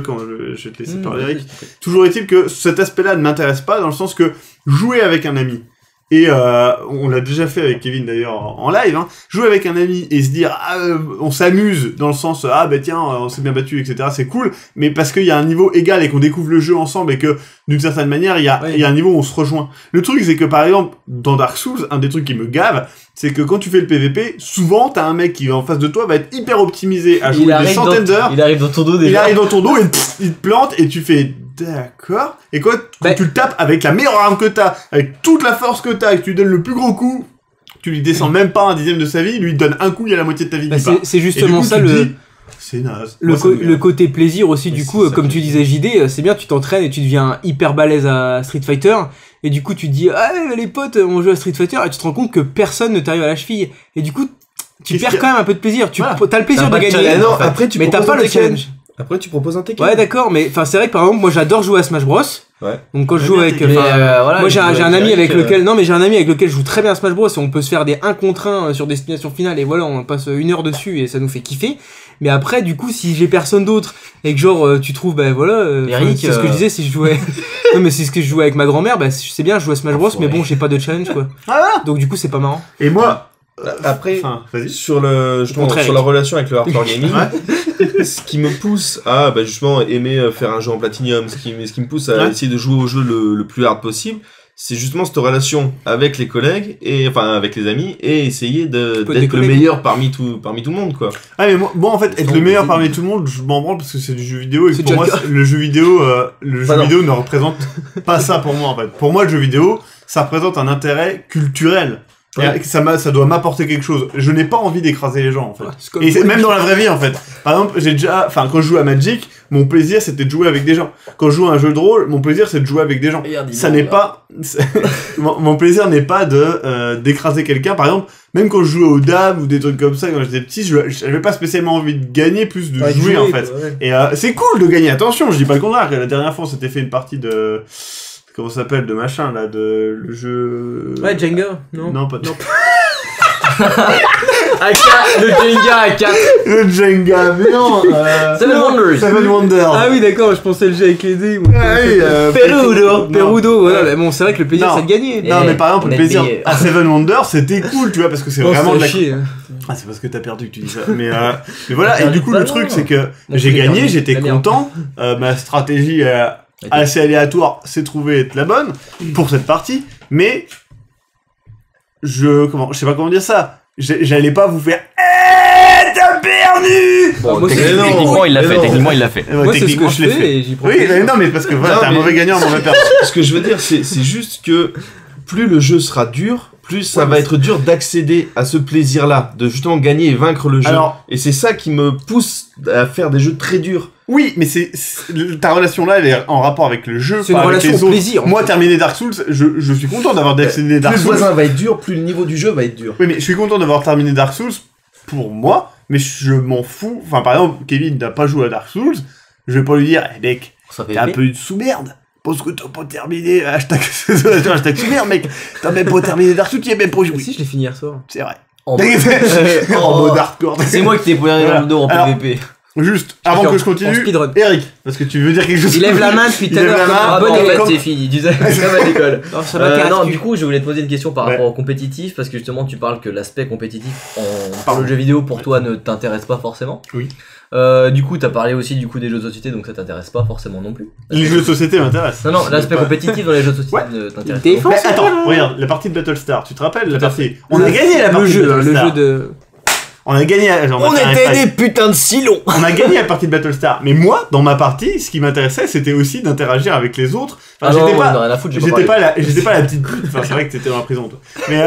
[SPEAKER 1] comment je vais te laisser parler,
[SPEAKER 2] Mmh,
[SPEAKER 1] Eric. Toujours est-il que cet aspect-là ne m'intéresse pas dans le sens que jouer avec un ami Et on l'a déjà fait avec Kevin d'ailleurs en live, hein. Jouer avec un ami et se dire on s'amuse dans le sens tiens on s'est bien battu etc, c'est cool, mais parce qu'il y a un niveau égal et qu'on découvre le jeu ensemble et que d'une certaine manière il y a un niveau où on se rejoint. Le truc c'est que par exemple dans Dark Souls, un des trucs qui me gave, c'est que quand tu fais le PVP, souvent t'as un mec qui en face de toi va être hyper optimisé à jouer des centaines d'heures.
[SPEAKER 3] Il arrive dans ton dos déjà.
[SPEAKER 1] Il arrive dans ton dos et il te plante et tu fais d'accord. Et quand tu le tapes avec la meilleure arme que t'as, avec toute la force que t'as, et que tu lui donnes le plus gros coup, tu lui descends même pas un dixième de sa vie, lui il te donne un coup, il y a la moitié de ta vie qui part.
[SPEAKER 2] C'est justement ça
[SPEAKER 1] c'est naze.
[SPEAKER 2] Le côté plaisir aussi, du coup, comme tu disais JD, c'est bien, tu t'entraînes et tu deviens hyper balèze à Street Fighter, et du coup tu dis les potes on joue à Street Fighter, et tu te rends compte que personne ne t'arrive à la cheville, et du coup tu perds quand même un peu de plaisir, t'as le plaisir de gagner, mais t'as pas le challenge.
[SPEAKER 4] Après, tu proposes un Tekken.
[SPEAKER 2] Ouais, d'accord, mais enfin, c'est vrai que par exemple, moi j'adore jouer à Smash Bros.
[SPEAKER 4] Ouais.
[SPEAKER 2] Donc quand je joue avec, moi j'ai un ami avec lequel, j'ai un ami avec lequel je joue très bien à Smash Bros. Et on peut se faire des 1 contre 1 sur Destination Finale et voilà, on passe 1 heure dessus et ça nous fait kiffer. Mais après, du coup, si j'ai personne d'autre et que genre tu trouves,
[SPEAKER 3] Eric,
[SPEAKER 2] c'est ce que je disais, si je jouais, non mais c'est ce que je jouais avec ma grand-mère, c'est bien, je joue à Smash Bros. Mais bon, j'ai pas de challenge quoi. Donc du coup, c'est pas marrant.
[SPEAKER 1] Et moi.
[SPEAKER 4] Après, sur la relation avec le hardcore gaming, ce qui me pousse à justement aimer faire un jeu en platinum, ce qui me pousse à essayer de jouer au jeu le plus hard possible, c'est justement cette relation avec les collègues et avec les amis et essayer d'être le meilleur parmi tout le monde quoi.
[SPEAKER 1] Ah mais moi en fait être le meilleur parmi tout le monde, je m'en branle parce que c'est du jeu vidéo et pour moi le jeu vidéo vidéo ne représente pas ça pour moi en fait. Pour moi le jeu vidéo ça représente un intérêt culturel. Ouais. Ça doit m'apporter quelque chose. Je n'ai pas envie d'écraser les gens en fait. Et même dans la vraie vie en fait. Par exemple, quand je joue à Magic, mon plaisir c'était de jouer avec des gens. Quand je joue à un jeu de rôle, mon plaisir c'est de jouer avec des gens. Ça n'est pas mon plaisir n'est pas de d'écraser quelqu'un. Par exemple, même quand je jouais aux dames ou des trucs comme ça quand j'étais petit, j'avais pas spécialement envie de gagner, plus de jouer en fait. Ouais. Et c'est cool de gagner. Attention, je dis pas le contraire. La dernière fois, on s'était fait une partie de comment ça s'appelle, de machin là, de le jeu.
[SPEAKER 2] Ouais, Jenga. Non,
[SPEAKER 1] pas de.
[SPEAKER 3] Le Jenga à 4.
[SPEAKER 1] Le Jenga, mais non. Seven Wonders.
[SPEAKER 2] Ah oui, d'accord, je pensais le jeu avec les dés.
[SPEAKER 3] Perudo.
[SPEAKER 2] Voilà, mais bon, c'est vrai que le plaisir c'est de gagner.
[SPEAKER 1] Non, mais par exemple, le plaisir à Seven Wonders, c'était cool, tu vois, parce que c'est vraiment de la.
[SPEAKER 2] Ah,
[SPEAKER 1] c'est parce que t'as perdu que tu dis ça. Mais voilà, et du coup, le truc, c'est que j'ai gagné, j'étais content. Ma stratégie assez aléatoire s'est trouvée être la bonne pour cette partie, mais je sais pas comment dire ça. J'allais pas vous faire t'as perdu.
[SPEAKER 3] Bon, techniquement il l'a fait.
[SPEAKER 2] Moi c'est ce que je fais et j'y prends.
[SPEAKER 1] Oui, mais non mais parce que voilà, t'es un mauvais gagnant, un mauvais perdant.
[SPEAKER 4] Ce que je veux dire c'est juste que plus le jeu sera dur, plus ça va être dur d'accéder à ce plaisir-là, de justement gagner et vaincre le jeu. Et c'est ça qui me pousse à faire des jeux très durs.
[SPEAKER 1] Oui, mais ta relation là, elle est en rapport avec le jeu,
[SPEAKER 2] c'est une relation
[SPEAKER 1] avec les
[SPEAKER 2] au plaisir.
[SPEAKER 1] Moi, terminer Dark Souls, je suis content d'avoir terminé Dark Souls.
[SPEAKER 4] Plus le voisin va être dur, plus le niveau du jeu va être dur.
[SPEAKER 1] Oui, mais je suis content d'avoir terminé Dark Souls pour moi, mais je m'en fous. Enfin, par exemple, Kevin n'a pas joué à Dark Souls, je vais pas lui dire, mec, t'es un peu de sous-merde. Parce que t'as pas terminé, hashtag sous-merde, mec. T'as même pas terminé Dark Souls, tu y as même pas joué.
[SPEAKER 2] Si, je l'ai fini hier soir.
[SPEAKER 1] C'est vrai.
[SPEAKER 3] En
[SPEAKER 1] mode hardcore.
[SPEAKER 3] C'est moi qui t'ai poigné dans le dos en PVP.
[SPEAKER 1] Juste, avant que je continue, Eric, parce que tu veux dire quelque chose.
[SPEAKER 2] Il lève la main depuis tout à l'heure.
[SPEAKER 3] Bon, en fait, c'est fini, tu sais, comme à l'école.
[SPEAKER 2] Non,
[SPEAKER 3] du coup, je voulais te poser une question par rapport au compétitif, parce que justement, tu parles que l'aspect compétitif par le jeu vidéo, pour toi, ne t'intéresse pas forcément.
[SPEAKER 1] Oui.
[SPEAKER 3] Du coup, t'as parlé aussi du coup des jeux de société, donc ça t'intéresse pas forcément non plus.
[SPEAKER 1] Les jeux de société m'intéressent.
[SPEAKER 3] Non, l'aspect compétitif dans les jeux de société ne t'intéresse pas.
[SPEAKER 1] Mais attends, regarde, la partie de Battlestar, tu te rappelles la partie? On a gagné la partie de Battlestar.
[SPEAKER 2] Le jeu de...
[SPEAKER 1] On a gagné.
[SPEAKER 3] On était des putains de silons.
[SPEAKER 1] On a gagné la partie de Battlestar. Mais moi, dans ma partie, ce qui m'intéressait, c'était aussi d'interagir avec les autres. Enfin, j'étais pas la petite pute. Enfin, c'est vrai que t'étais dans la prison, toi. Mais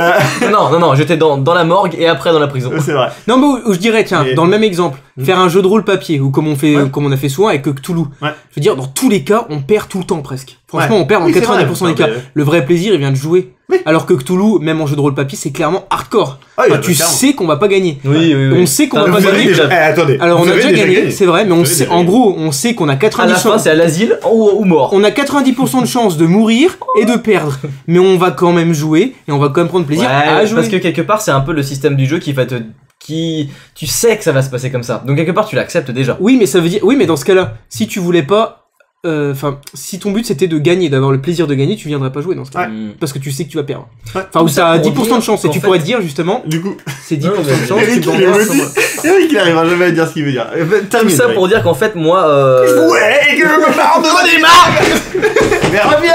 [SPEAKER 3] non, j'étais dans la morgue et après dans la prison.
[SPEAKER 1] C'est vrai.
[SPEAKER 2] Non, mais où je dirais, tiens, dans le même exemple, faire un jeu de rôle papier, ou comme on a fait souvent avec Cthulhu.
[SPEAKER 1] Ouais.
[SPEAKER 2] Je veux dire, dans tous les cas, on perd tout le temps presque. Franchement, on perd dans 90% des cas. Le vrai plaisir, il vient de jouer.
[SPEAKER 1] Oui.
[SPEAKER 2] Alors que Cthulhu, même en jeu de rôle papier, c'est clairement hardcore. Tu sais qu'on va pas gagner.
[SPEAKER 3] Oui.
[SPEAKER 2] On sait qu'on va pas gagner.
[SPEAKER 1] Attendez.
[SPEAKER 2] Alors on a déjà gagné, c'est vrai, mais on sait, en gros, on sait qu'on a 90%.
[SPEAKER 3] À la fin, c'est à l'asile ou mort.
[SPEAKER 2] On a 90% de chance de mourir et de perdre. Mais on va quand même jouer et on va quand même prendre plaisir à jouer.
[SPEAKER 3] Parce que quelque part, c'est un peu le système du jeu tu sais que ça va se passer comme ça. Donc quelque part, tu l'acceptes déjà.
[SPEAKER 2] Oui, mais ça veut dire, oui, mais dans ce cas-là, si tu voulais pas enfin, si ton but c'était de gagner, d'avoir le plaisir de gagner, tu viendrais pas jouer dans ce cas. Parce que tu sais que tu vas perdre. Enfin, où t'as 10% de chance, et tu pourrais te dire justement,
[SPEAKER 1] du coup,
[SPEAKER 2] c'est 10% de chance,
[SPEAKER 1] Eric, il arrivera jamais à dire ce qu'il veut dire.
[SPEAKER 3] Tout ça pour dire qu'en fait, moi,
[SPEAKER 1] ouais, que je me parle de démarre. Mais reviens.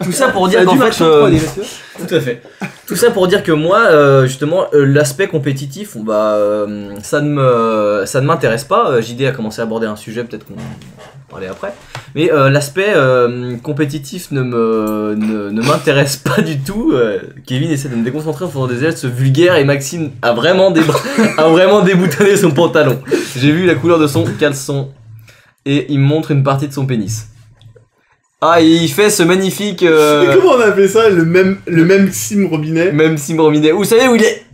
[SPEAKER 3] Tout ça pour dire qu'en fait, tout à fait. Tout ça pour dire que moi, justement, l'aspect compétitif, ça ne m'intéresse pas. JD a commencé à aborder un sujet, peut-être qu'on va en parler après. Mais l'aspect compétitif ne m'intéresse pas du tout. Kevin essaie de me déconcentrer en faisant des gestes vulgaires et Maxime a vraiment déboutonné son pantalon. J'ai vu la couleur de son caleçon et il me montre une partie de son pénis. Ah, il fait ce magnifique.
[SPEAKER 1] Mais comment on appelait ça, le même Sim Robinet?
[SPEAKER 3] Même Sim Robinet. Vous savez où il est?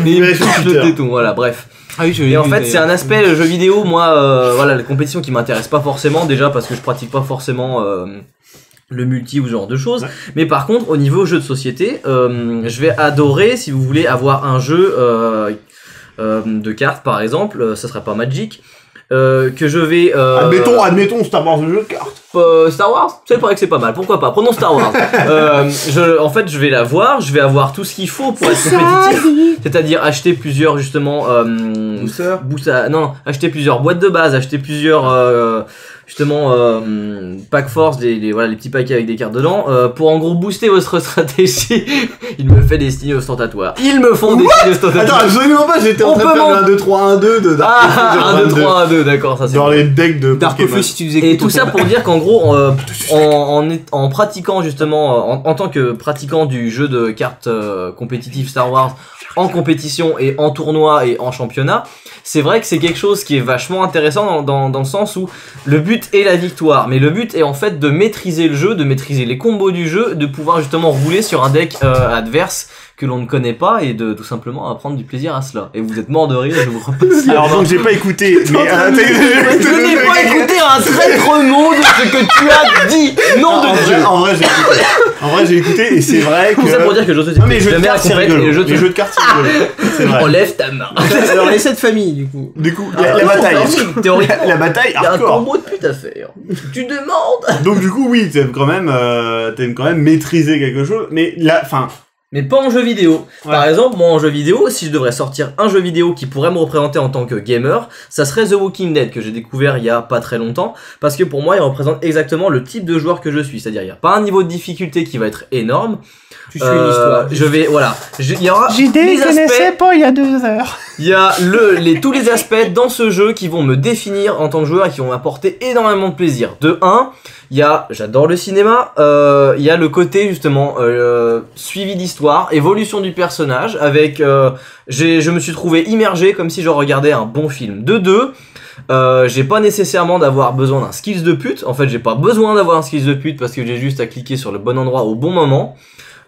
[SPEAKER 3] Mais il me touche le téton, voilà, bref.
[SPEAKER 2] Ah oui,
[SPEAKER 3] et en fait, c'est un aspect jeu vidéo, moi, voilà, la compétition qui m'intéresse pas forcément, déjà parce que je pratique pas forcément le multi ou ce genre de choses. Ouais. Mais par contre, au niveau jeu de société, je vais adorer, si vous voulez, avoir un jeu de cartes, par exemple, ça serait pas Magic. Que je vais
[SPEAKER 1] admettons Star Wars, le jeu de cartes.
[SPEAKER 3] Star Wars, c'est vrai que c'est pas mal, pourquoi pas, prenons Star Wars. En fait je vais l'avoir, je vais avoir tout ce qu'il faut pour être compétitif, c'est-à-dire acheter plusieurs justement acheter plusieurs boîtes de base, acheter plusieurs pack force, les petits paquets avec des cartes dedans, pour en gros booster votre stratégie. Il me fait des signes ostentatoires. Ils me font des signes ostentatoires.
[SPEAKER 1] Attends, absolument pas, j'étais en train de faire 1, 2, 3, 1, 2 de Dark
[SPEAKER 3] 1, 2, 3, 1, 2, d'accord, ça c'est
[SPEAKER 1] dans les decks de
[SPEAKER 2] Dark Feu, si tu nous écoutes.
[SPEAKER 3] Et tout ça pour dire qu'en gros, en pratiquant justement, en tant que pratiquant du jeu de cartes compétitif Star Wars, en compétition et en tournoi et en championnat, c'est vrai que c'est quelque chose qui est vachement intéressant dans le sens où le but est la victoire, mais le but est en fait de maîtriser le jeu, de maîtriser les combos du jeu, de pouvoir justement rouler sur un deck adverse que l'on ne connaît pas et de tout simplement prendre du plaisir à cela. Et vous êtes mort de rire, je vous remercie.
[SPEAKER 1] Alors donc j'ai pas écouté, mais
[SPEAKER 3] je n'ai pas écouté un traître mot de ce que tu as dit. Non de Dieu.
[SPEAKER 1] En vrai j'ai écouté et c'est vrai que.
[SPEAKER 3] Tout ça pour dire que je sais.
[SPEAKER 1] Non mais les jeux de cartes c'est rigolo. Les jeux de cartes c'est rigolo. C'est vrai.
[SPEAKER 3] Enlève ta main.
[SPEAKER 2] Alors les 7 familles du coup.
[SPEAKER 1] La bataille.
[SPEAKER 3] Théoriquement.
[SPEAKER 1] La bataille hardcore.
[SPEAKER 3] Il y a un combo de pute à faire. Tu demandes.
[SPEAKER 1] Donc du coup oui, t'aimes quand même maîtriser quelque chose, mais là, enfin.
[SPEAKER 3] Mais pas en jeu vidéo. Ouais. Par exemple, moi en jeu vidéo, si je devrais sortir un jeu vidéo qui pourrait me représenter en tant que gamer, ça serait The Walking Dead, que j'ai découvert il y a pas très longtemps, parce que pour moi il représente exactement le type de joueur que je suis, c'est-à-dire il n'y a pas un niveau de difficulté qui va être énorme.
[SPEAKER 2] Tu suis une histoire.
[SPEAKER 3] Il y aura
[SPEAKER 2] JD connaissais pas il y a 2 heures.
[SPEAKER 3] Il y a tous les aspects dans ce jeu qui vont me définir en tant que joueur et qui vont m'apporter énormément de plaisir. De 1, j'adore le cinéma, il y a le côté justement suivi d'histoire, évolution du personnage, avec je me suis trouvé immergé comme si je regardais un bon film. De 2, j'ai pas nécessairement d'avoir besoin d'un skills de pute, en fait j'ai pas besoin d'avoir un skills de pute parce que j'ai juste à cliquer sur le bon endroit au bon moment.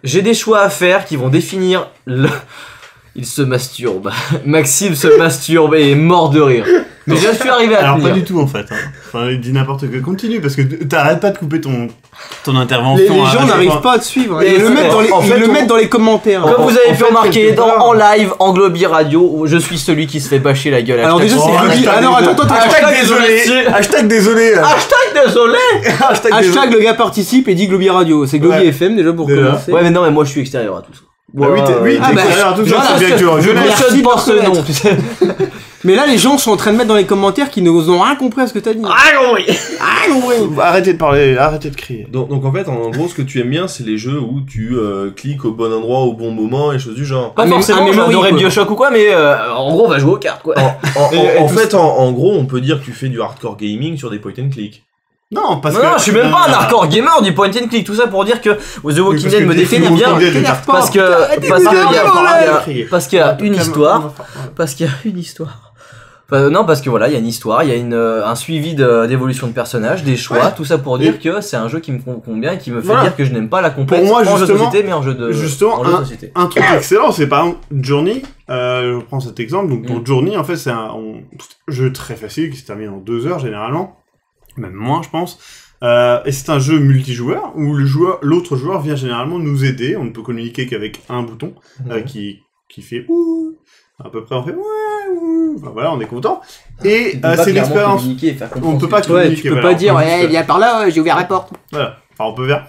[SPEAKER 3] J'ai des choix à faire qui vont définir Il se masturbe. Maxime se masturbe et est mort de rire. Mais je suis arrivé à
[SPEAKER 1] Alors
[SPEAKER 3] tenir.
[SPEAKER 1] pas du tout en fait. Enfin, il dit n'importe quoi. Continue parce que t'arrêtes pas de couper ton intervention.
[SPEAKER 2] Les gens n'arrivent pas à te suivre. Ils le mettent dans les commentaires.
[SPEAKER 3] Comme vous avez pu remarquer en live en Globi Radio, je suis celui qui se fait bâcher la gueule.
[SPEAKER 2] Alors déjà c'est alors attends.
[SPEAKER 1] Hashtag désolé.
[SPEAKER 2] Hashtag le gars participe et dit Globi Radio. C'est Globi FM déjà pour commencer.
[SPEAKER 3] Ouais mais non mais moi je suis extérieur à tout ça.
[SPEAKER 1] Bah oui, t'es extérieur à tout ça.
[SPEAKER 3] Je ne pas ce nom.
[SPEAKER 2] Mais là, les gens sont en train de mettre dans les commentaires qu'ils n'ont rien compris à ce que t'as dit.
[SPEAKER 1] Arrêtez de parler, arrêtez de crier.
[SPEAKER 4] Donc en fait, en gros, ce que tu aimes bien, c'est les jeux où tu cliques au bon endroit, au bon moment, et choses du genre.
[SPEAKER 3] Pas forcément, j'adorais Bioshock ou quoi, mais en gros, on va jouer aux cartes, quoi.
[SPEAKER 4] En fait, en gros, on peut dire que tu fais du hardcore gaming sur des point and click.
[SPEAKER 1] Non, parce
[SPEAKER 3] que je suis même pas un hardcore gamer du point and click, tout ça pour dire que The Walking Dead me définit bien parce qu'il y a une histoire, non, parce que voilà, il y a une histoire, il y a un suivi d'évolution de personnages, des choix, tout ça pour dire que c'est un jeu qui me convient et qui me fait dire que je n'aime pas la compétition en jeu de société, mais en jeu de société.
[SPEAKER 1] Un truc excellent, c'est par exemple Journey, je prends cet exemple, donc pour Journey, en fait, c'est un jeu très facile qui se termine en 2 heures généralement. Même moins, je pense. Et c'est un jeu multijoueur où l'autre joueur vient généralement nous aider. On ne peut communiquer qu'avec un bouton qui fait ouh. À peu près, on fait enfin, voilà, on est content. Et c'est l'expérience. On peut pas communiquer.
[SPEAKER 2] Tu peux pas dire, viens par là, j'ai ouvert la porte.
[SPEAKER 1] Voilà. Enfin, on peut faire.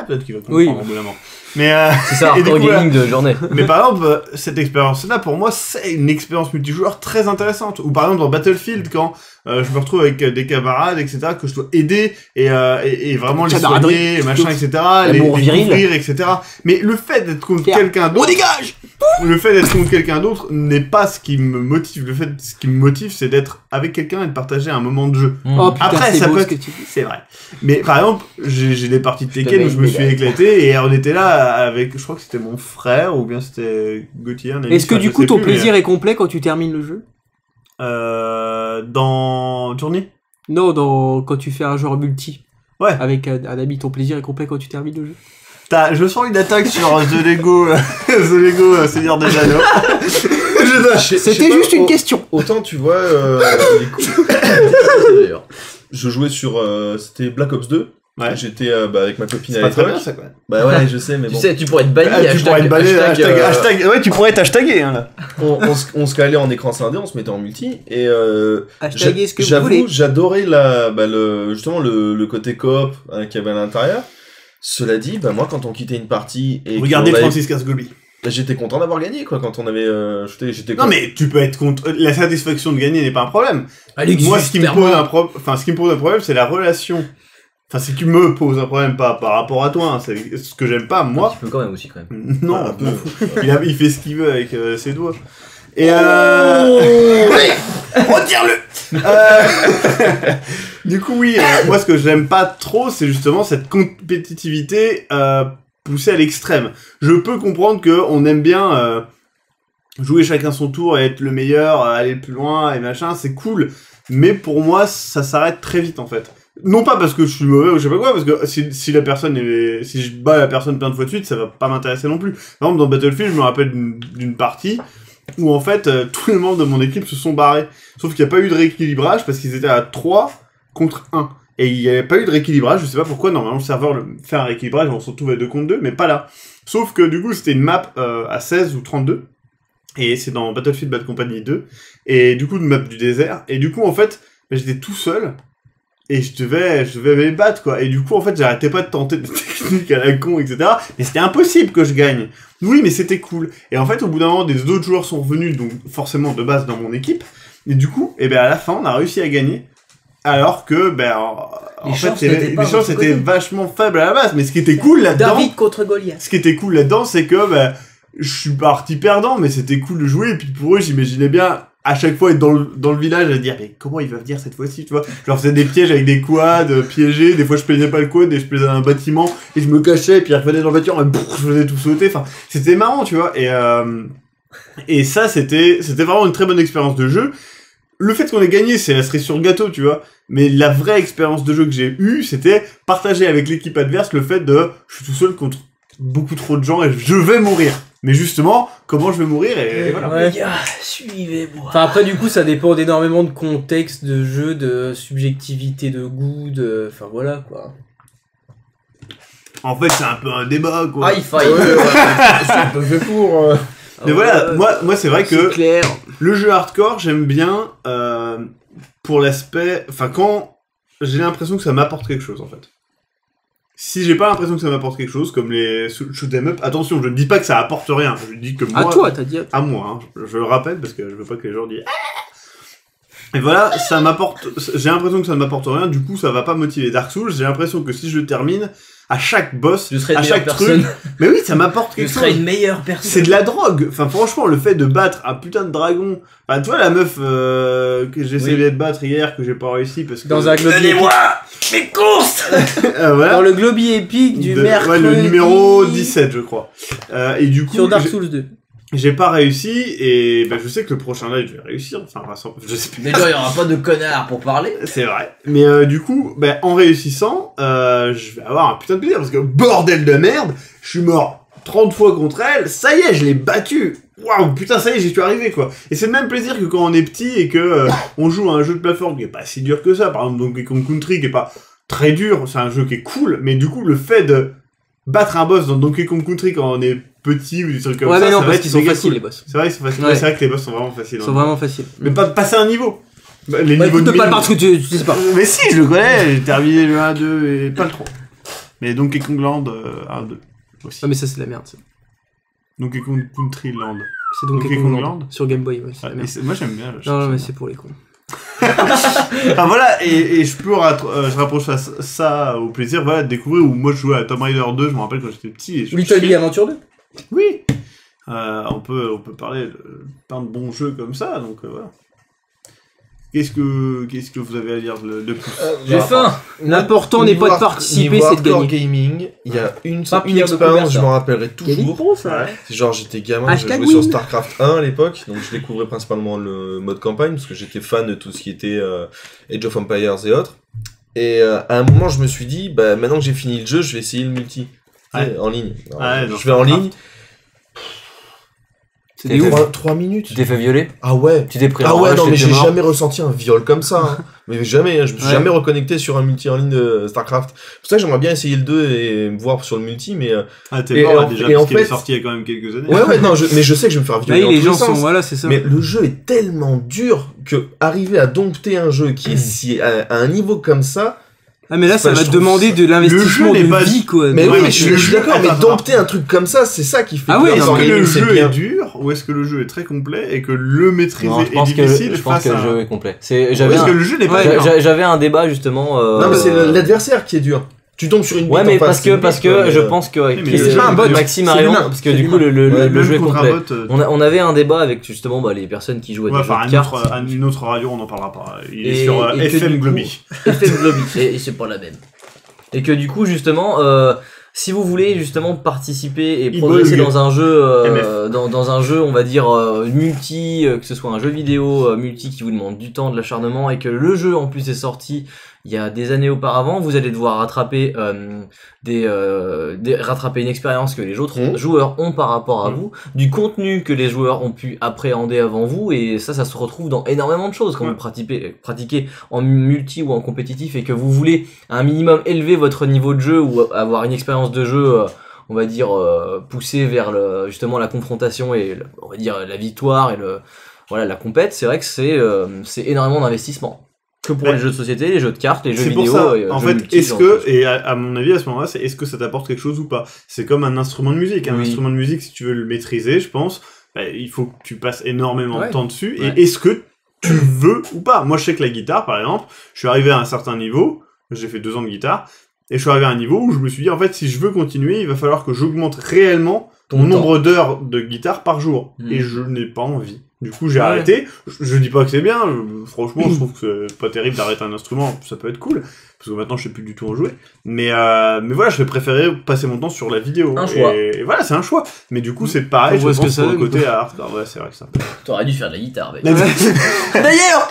[SPEAKER 1] Peut-être qu'il va comprendre au bout d'un moment. Mais
[SPEAKER 3] c'est ça, hardcore gaming de journée.
[SPEAKER 1] Mais par exemple, cette expérience-là, pour moi, c'est une expérience multijoueur très intéressante. Ou par exemple dans Battlefield, quand je me retrouve avec des camarades, etc., que je dois aider et vraiment les soigner, machin, etc., les couvrir, etc. Mais le fait d'être contre quelqu'un d'autre, le fait d'être contre quelqu'un d'autre n'est pas ce qui me motive. Ce qui me motive, c'est d'être avec quelqu'un et de partager un moment de jeu.
[SPEAKER 2] Oh, putain, après, ça peut être...
[SPEAKER 1] C'est vrai. Mais par exemple, j'ai des parties de Tekken où je me suis éclaté et on était là avec, je crois que c'était mon frère ou bien c'était Gauthier.
[SPEAKER 2] Est-ce que du coup ton plaisir est complet quand tu termines le jeu?
[SPEAKER 1] Dans Journey? Non,
[SPEAKER 2] quand tu fais un joueur multi.
[SPEAKER 1] Ouais.
[SPEAKER 2] Avec un ami, ton plaisir est complet quand tu termines le jeu?
[SPEAKER 1] Je sens une attaque sur The Lego Seigneur des Anneaux.
[SPEAKER 2] C'était juste une question.
[SPEAKER 4] Autant tu vois, je jouais sur, c'était Black Ops 2.
[SPEAKER 1] Ouais.
[SPEAKER 4] J'étais avec ma copine à l'époque.
[SPEAKER 1] C'est pas très bien ça quand même.
[SPEAKER 4] Bah ouais, je sais, mais bon.
[SPEAKER 3] Tu sais, tu pourrais être banni.
[SPEAKER 1] Tu pourrais être banni. Ouais, tu pourrais être hashtagé. Hein, là.
[SPEAKER 4] On se calait en écran scindé, on se mettait en multi et
[SPEAKER 2] hashtagez ce que vous voulez.
[SPEAKER 4] J'adorais justement le côté coop qu'il y avait à l'intérieur. Cela dit, moi quand on quittait une partie et
[SPEAKER 1] regardez Francis Casgolby.
[SPEAKER 4] J'étais content d'avoir gagné quoi quand on avait j'étais
[SPEAKER 1] non mais tu peux être contre la satisfaction de gagner n'est pas un problème. Moi ce qui me pose un problème c'est la relation. Enfin, si tu me poses un problème pas par rapport à toi, hein, c'est ce que j'aime pas, moi.
[SPEAKER 3] Tu peux quand même aussi, quand même.
[SPEAKER 1] Non, un peu. Il fait ce qu'il veut avec ses doigts. Et retire-le. Du coup, oui, moi, ce que j'aime pas trop, c'est justement cette compétitivité poussée à l'extrême. Je peux comprendre que on aime bien jouer chacun son tour et être le meilleur, aller plus loin et machin, c'est cool. Mais pour moi, ça s'arrête très vite, en fait. Non pas parce que je suis mauvais ou je sais pas quoi, parce que si je bats la personne plein de fois de suite, ça va pas m'intéresser non plus. Par exemple, dans Battlefield, je me rappelle d'une partie où en fait, tous les membres de mon équipe se sont barrés. Sauf qu'il n'y a pas eu de rééquilibrage parce qu'ils étaient à 3 contre 1. Et il n'y avait pas eu de rééquilibrage, je sais pas pourquoi, normalement le serveur fait un rééquilibrage, on se retrouve à 2 contre 2, mais pas là. Sauf que du coup, c'était une map à 16 ou 32. Et c'est dans Battlefield Bad Company 2. Et du coup, une map du désert. Et du coup, en fait, j'étais tout seul. Et je devais me battre, quoi. Et du coup, en fait, j'arrêtais pas de tenter des techniques à la con, etc. Mais c'était impossible que je gagne. Oui, mais c'était cool. Et en fait, au bout d'un moment, des autres joueurs sont revenus, donc forcément de base dans mon équipe. Et du coup, à la fin, on a réussi à gagner. Alors que, en fait, les chances étaient vachement faibles à la base. Mais ce qui était cool là-dedans...
[SPEAKER 2] David contre Goliath.
[SPEAKER 1] Ce qui était cool là-dedans, c'est que, je suis parti perdant, mais c'était cool de jouer. Et puis pour eux, j'imaginais bien... à chaque fois être dans le village à dire mais comment il va venir cette fois-ci, tu vois, je leur faisais des pièges avec des quads piégés, des fois je plaisais pas le quad et je plaisais un bâtiment et je me cachais et puis ils revenaient dans le bâtiment et je faisais tout sauter, enfin c'était marrant, tu vois, et ça c'était vraiment une très bonne expérience de jeu. Le fait qu'on ait gagné, c'est la cerise sur le gâteau, tu vois, mais la vraie expérience de jeu que j'ai eue, c'était partager avec l'équipe adverse le fait de je suis tout seul contre beaucoup trop de gens et je vais mourir. Mais justement, comment je vais mourir et voilà.
[SPEAKER 2] Ouais. Suivez-moi. Enfin après du coup ça dépend d'énormément de contexte de jeu, de subjectivité de goût, enfin voilà quoi.
[SPEAKER 1] En fait c'est un peu un débat quoi.
[SPEAKER 3] Ah il faille.
[SPEAKER 4] C'est un peu fait pour.
[SPEAKER 1] Mais voilà, moi c'est vrai que le jeu hardcore j'aime bien pour l'aspect, enfin quand j'ai l'impression que ça m'apporte quelque chose en fait. Si j'ai pas l'impression que ça m'apporte quelque chose, comme les shoot 'em up, attention, je ne dis pas que ça apporte rien, je dis que moi...
[SPEAKER 2] À toi, t'as dit.
[SPEAKER 1] À moi, hein, je le rappelle, parce que je veux pas que les gens disent... Et voilà, ça m'apporte... J'ai l'impression que ça ne m'apporte rien, du coup ça va pas motiver. Dark Souls, j'ai l'impression que si je le termine, à chaque boss, à chaque truc... Mais oui, ça m'apporte quelque chose.
[SPEAKER 3] Je serais une meilleure personne.
[SPEAKER 1] C'est de la drogue. Enfin, franchement, le fait de battre un putain de dragon... Enfin, tu vois la meuf que j'essayais de battre hier, que j'ai pas réussi parce que...
[SPEAKER 2] Dans un globi
[SPEAKER 3] Donnez-moi mes courses.
[SPEAKER 1] Voilà.
[SPEAKER 2] Dans le globi épique du mercredi...
[SPEAKER 1] Ouais, le numéro 17, je crois. Et du coup...
[SPEAKER 2] Sur Dark Souls 2.
[SPEAKER 1] J'ai pas réussi, et je sais que le prochain live, je vais réussir. Enfin, j'espère.
[SPEAKER 3] Déjà, il y aura pas de connard pour parler.
[SPEAKER 1] C'est vrai. Mais du coup, en réussissant, je vais avoir un putain de plaisir, parce que bordel de merde, je suis mort 30 fois contre elle, ça y est, je l'ai battue. Waouh, putain, ça y est, j'y suis arrivé, quoi. Et c'est le même plaisir que quand on est petit et que on joue à un jeu de plateforme qui est pas si dur que ça. Par exemple, Donkey Kong Country, qui est pas très dur, c'est un jeu qui est cool, mais du coup, le fait de battre un boss dans Donkey Kong Country quand on est petits ou des trucs comme
[SPEAKER 2] Ouais,
[SPEAKER 1] ça.
[SPEAKER 2] mais non,
[SPEAKER 1] ça va
[SPEAKER 2] parce
[SPEAKER 1] être
[SPEAKER 2] qu'ils sont
[SPEAKER 1] méga
[SPEAKER 2] faciles,
[SPEAKER 1] cool.
[SPEAKER 2] les boss.
[SPEAKER 1] C'est vrai qu'ils sont faciles.
[SPEAKER 2] Ouais.
[SPEAKER 1] C'est vrai que les boss sont vraiment faciles.
[SPEAKER 2] Ils sont vraiment faciles.
[SPEAKER 1] Mais pas passer un niveau. Bah, les
[SPEAKER 2] Bah,
[SPEAKER 1] niveaux
[SPEAKER 2] écoute,
[SPEAKER 1] de
[SPEAKER 2] pas le
[SPEAKER 1] 1000.
[SPEAKER 2] parce que tu sais pas.
[SPEAKER 1] Mais si, je le connais, j'ai terminé le 1, 2 et pas le 3. Mais Donkey Kong Land 1, 2 aussi.
[SPEAKER 2] Ah, mais ça, c'est de la merde. Ça.
[SPEAKER 1] Donkey Kong Country Land.
[SPEAKER 2] C'est Donkey Kong Land. Sur Game Boy, ouais. C'est de la merde.
[SPEAKER 1] Moi j'aime bien.
[SPEAKER 2] Non, mais c'est pour les cons.
[SPEAKER 1] Enfin voilà, et je peux je rapproche ça au plaisir, voilà, de découvrir où moi je jouais à Tomb Raider 2, je me rappelle quand j'étais petit. Et je
[SPEAKER 2] Little Aventure 2.
[SPEAKER 1] Oui. On peut parler de plein de bons jeux comme ça, donc voilà. Qu'est-ce que vous avez à dire de plus?
[SPEAKER 3] J'ai faim.
[SPEAKER 2] L'important n'est pas de participer, c'est de gagner.
[SPEAKER 4] Gaming, il y a une
[SPEAKER 3] Pas pire de
[SPEAKER 4] expérience,
[SPEAKER 3] couverture.
[SPEAKER 4] je m'en rappellerai toujours.
[SPEAKER 2] ça.
[SPEAKER 4] C'est genre j'étais gamin, je
[SPEAKER 2] Hashtag
[SPEAKER 4] jouais sur
[SPEAKER 2] win.
[SPEAKER 4] StarCraft 1 à l'époque, donc je découvrais principalement le mode campagne parce que j'étais fan de tout ce qui était Age of Empires et autres. Et à un moment je me suis dit, bah maintenant que j'ai fini le jeu, je vais essayer le multi. Tu sais, en ligne. Alors, je vais en ligne.
[SPEAKER 2] C'était ouf.
[SPEAKER 4] 3 minutes.
[SPEAKER 3] Tu t'es fait violer?
[SPEAKER 4] Ah ouais.
[SPEAKER 3] Tu t'es pris
[SPEAKER 4] Ah
[SPEAKER 3] un
[SPEAKER 4] ouais,
[SPEAKER 3] rush,
[SPEAKER 4] non, mais
[SPEAKER 3] t'étais
[SPEAKER 4] j'ai
[SPEAKER 3] mort.
[SPEAKER 4] jamais ressenti un viol comme ça. Hein. Mais jamais, hein, je me suis jamais reconnecté sur un multi en ligne de StarCraft. C'est pour ça que j'aimerais bien essayer le 2 et me voir sur le multi, mais...
[SPEAKER 1] Ah, t'es
[SPEAKER 4] et
[SPEAKER 1] mort là,
[SPEAKER 4] en-
[SPEAKER 1] déjà,
[SPEAKER 4] et en
[SPEAKER 1] parce qu'il est
[SPEAKER 4] fait-
[SPEAKER 1] sorti il y a quand même quelques années.
[SPEAKER 4] Ouais, non, mais je sais que je vais me faire violer
[SPEAKER 2] Là,
[SPEAKER 4] dans
[SPEAKER 2] les
[SPEAKER 4] tous
[SPEAKER 2] gens
[SPEAKER 4] les
[SPEAKER 2] sont,
[SPEAKER 4] sens.
[SPEAKER 2] voilà, c'est ça.
[SPEAKER 4] Mais le jeu est tellement dur que arriver à dompter un jeu qui est si, à un niveau comme ça...
[SPEAKER 2] Ah, mais là, ça
[SPEAKER 4] Enfin,
[SPEAKER 2] va
[SPEAKER 4] je
[SPEAKER 2] te
[SPEAKER 4] trouve
[SPEAKER 2] demander
[SPEAKER 4] ça-
[SPEAKER 2] de l'investissement
[SPEAKER 1] Le jeu
[SPEAKER 2] de
[SPEAKER 1] n'est pas-
[SPEAKER 2] vie, quoi.
[SPEAKER 4] Mais
[SPEAKER 1] Ouais,
[SPEAKER 4] oui,
[SPEAKER 1] mais
[SPEAKER 4] je
[SPEAKER 1] le
[SPEAKER 4] suis
[SPEAKER 1] jeu-
[SPEAKER 4] d'accord, mais
[SPEAKER 1] attends,
[SPEAKER 4] dompter un truc comme ça, c'est ça qui fait
[SPEAKER 2] Ah
[SPEAKER 4] que
[SPEAKER 2] ouais,
[SPEAKER 4] dans
[SPEAKER 1] Est-ce que
[SPEAKER 4] les
[SPEAKER 1] le
[SPEAKER 4] lignes, c'est
[SPEAKER 1] jeu
[SPEAKER 4] bien.
[SPEAKER 1] est dur ou est-ce que le jeu est très complet et que le maîtriser
[SPEAKER 3] Non, je
[SPEAKER 1] est
[SPEAKER 3] pense
[SPEAKER 1] difficile
[SPEAKER 3] je pense
[SPEAKER 1] face
[SPEAKER 3] que
[SPEAKER 1] à
[SPEAKER 3] le
[SPEAKER 1] un-
[SPEAKER 3] jeu est complet. J'avais
[SPEAKER 1] Parce que le jeu n'est pas dur.
[SPEAKER 3] j'avais un débat justement.
[SPEAKER 4] Non, mais c'est l'adversaire qui est dur. Tu tombes sur une bite
[SPEAKER 3] Ouais, mais
[SPEAKER 4] en face,
[SPEAKER 3] parce que je pense que
[SPEAKER 1] mais c'est pas un bot,
[SPEAKER 3] Maxime
[SPEAKER 4] c'est
[SPEAKER 3] a raison,
[SPEAKER 4] l'humain,
[SPEAKER 3] parce que
[SPEAKER 4] c'est
[SPEAKER 3] du coup
[SPEAKER 4] l'humain.
[SPEAKER 3] le
[SPEAKER 4] Ouais,
[SPEAKER 3] le jeu est
[SPEAKER 1] Même contre un
[SPEAKER 3] complet.
[SPEAKER 1] bot,
[SPEAKER 3] On avait un débat avec justement les personnes qui jouent à
[SPEAKER 1] ouais,
[SPEAKER 3] des jeux
[SPEAKER 1] enfin,
[SPEAKER 3] de cartes.
[SPEAKER 1] une autre radio, on n'en parlera pas. Il est
[SPEAKER 3] Et-
[SPEAKER 1] sur
[SPEAKER 3] et que
[SPEAKER 1] FM
[SPEAKER 3] du coup-
[SPEAKER 1] Globy.
[SPEAKER 3] FM Globy, et c'est pas la même. Et que du coup justement, si vous voulez justement participer et
[SPEAKER 1] Il
[SPEAKER 3] progresser
[SPEAKER 1] bug.
[SPEAKER 3] dans un jeu,
[SPEAKER 1] MF.
[SPEAKER 3] dans un jeu, on va dire multi, que ce soit un jeu vidéo multi qui vous demande du temps, de l'acharnement, et que le jeu en plus est sorti il y a des années auparavant, vous allez devoir rattraper rattraper une expérience que les autres joueurs ont par rapport à vous, du contenu que les joueurs ont pu appréhender avant vous, et ça se retrouve dans énormément de choses quand vous pratiquez en multi ou en compétitif et que vous voulez un minimum élever votre niveau de jeu ou avoir une expérience de jeu on va dire poussée vers justement la confrontation et on va dire la victoire et la compète. C'est vrai que c'est énormément d'investissement. Que pour
[SPEAKER 1] Ouais.
[SPEAKER 3] les jeux de société, les jeux de cartes, les jeux
[SPEAKER 1] C'est
[SPEAKER 3] vidéo.
[SPEAKER 1] pour ça,
[SPEAKER 3] et,
[SPEAKER 1] en
[SPEAKER 3] jeux
[SPEAKER 1] fait,
[SPEAKER 3] multi,
[SPEAKER 1] est-ce
[SPEAKER 3] genre de
[SPEAKER 1] que,
[SPEAKER 3] choses.
[SPEAKER 1] et à mon avis, à ce moment-là, c'est est-ce que ça t'apporte quelque chose ou pas? C'est comme un instrument de musique. Un
[SPEAKER 3] Oui.
[SPEAKER 1] instrument de musique, si tu veux le maîtriser, je pense, il faut que tu passes énormément de temps dessus.
[SPEAKER 3] Ouais.
[SPEAKER 1] Et est-ce que tu veux ou pas? Moi, je sais que la guitare, par exemple, je suis arrivé à un certain niveau, j'ai fait 2 ans de guitare, et je suis arrivé à un niveau où je me suis dit, en fait, si je veux continuer, il va falloir que j'augmente réellement mon nombre d'heures de guitare par jour. Et je n'ai pas envie. Du coup, j'ai arrêté. Je dis pas que c'est bien. Franchement, je trouve que c'est pas terrible d'arrêter un instrument. Ça peut être cool. Parce que maintenant, je sais plus du tout en jouer. Mais voilà, je vais préférer passer mon temps sur la vidéo.
[SPEAKER 3] Un choix.
[SPEAKER 1] Et voilà, c'est un choix. Mais du coup, c'est pareil.
[SPEAKER 2] On voit
[SPEAKER 1] Je
[SPEAKER 2] ce que
[SPEAKER 1] pense
[SPEAKER 2] ça
[SPEAKER 1] pour le
[SPEAKER 2] donne,
[SPEAKER 1] côté hardcore. Ouais, c'est vrai que ça.
[SPEAKER 3] T'aurais dû faire de la guitare, mec.
[SPEAKER 2] D'ailleurs,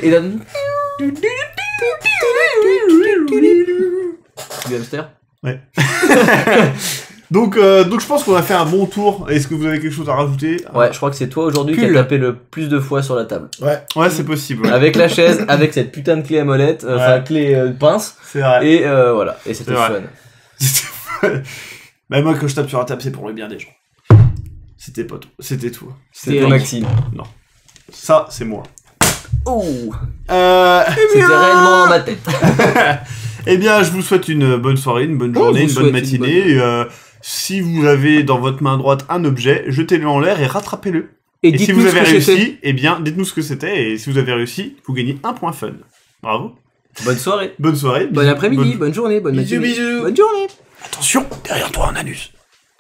[SPEAKER 3] Et là... Du hamster.
[SPEAKER 1] Donc je pense qu'on a fait un bon tour. Est-ce que vous avez quelque chose à rajouter?
[SPEAKER 3] Ouais, je crois que c'est toi aujourd'hui qui a tapé le plus de fois sur la table.
[SPEAKER 1] Ouais, c'est possible. Ouais.
[SPEAKER 3] Avec la chaise, avec cette putain de clé à molette, enfin clé pince,
[SPEAKER 1] C'est vrai.
[SPEAKER 3] et voilà, et c'était
[SPEAKER 1] C'est
[SPEAKER 3] fun.
[SPEAKER 1] Bah, moi, quand je tape sur la table, c'est pour le bien des gens. C'était pas tout. C'était tout.
[SPEAKER 3] C'était
[SPEAKER 2] Eric.
[SPEAKER 3] Maxime.
[SPEAKER 1] Ça, c'est moi.
[SPEAKER 3] Oh,
[SPEAKER 1] Euh...
[SPEAKER 3] c'était réellement dans ma tête.
[SPEAKER 1] Eh bien, je vous souhaite une bonne soirée, une bonne journée, une bonne matinée. Si vous avez dans votre main droite un objet, jetez-le en l'air et rattrapez-le. Et si vous avez réussi, eh bien, dites-nous ce que c'était. Et si vous avez réussi, vous gagnez un point fun. Bravo.
[SPEAKER 3] Bonne soirée.
[SPEAKER 1] Bonne soirée.
[SPEAKER 2] bon après-midi, bonne journée, bonne matinée.
[SPEAKER 4] Bisous.
[SPEAKER 2] Bonne journée.
[SPEAKER 1] Attention, derrière toi un anus.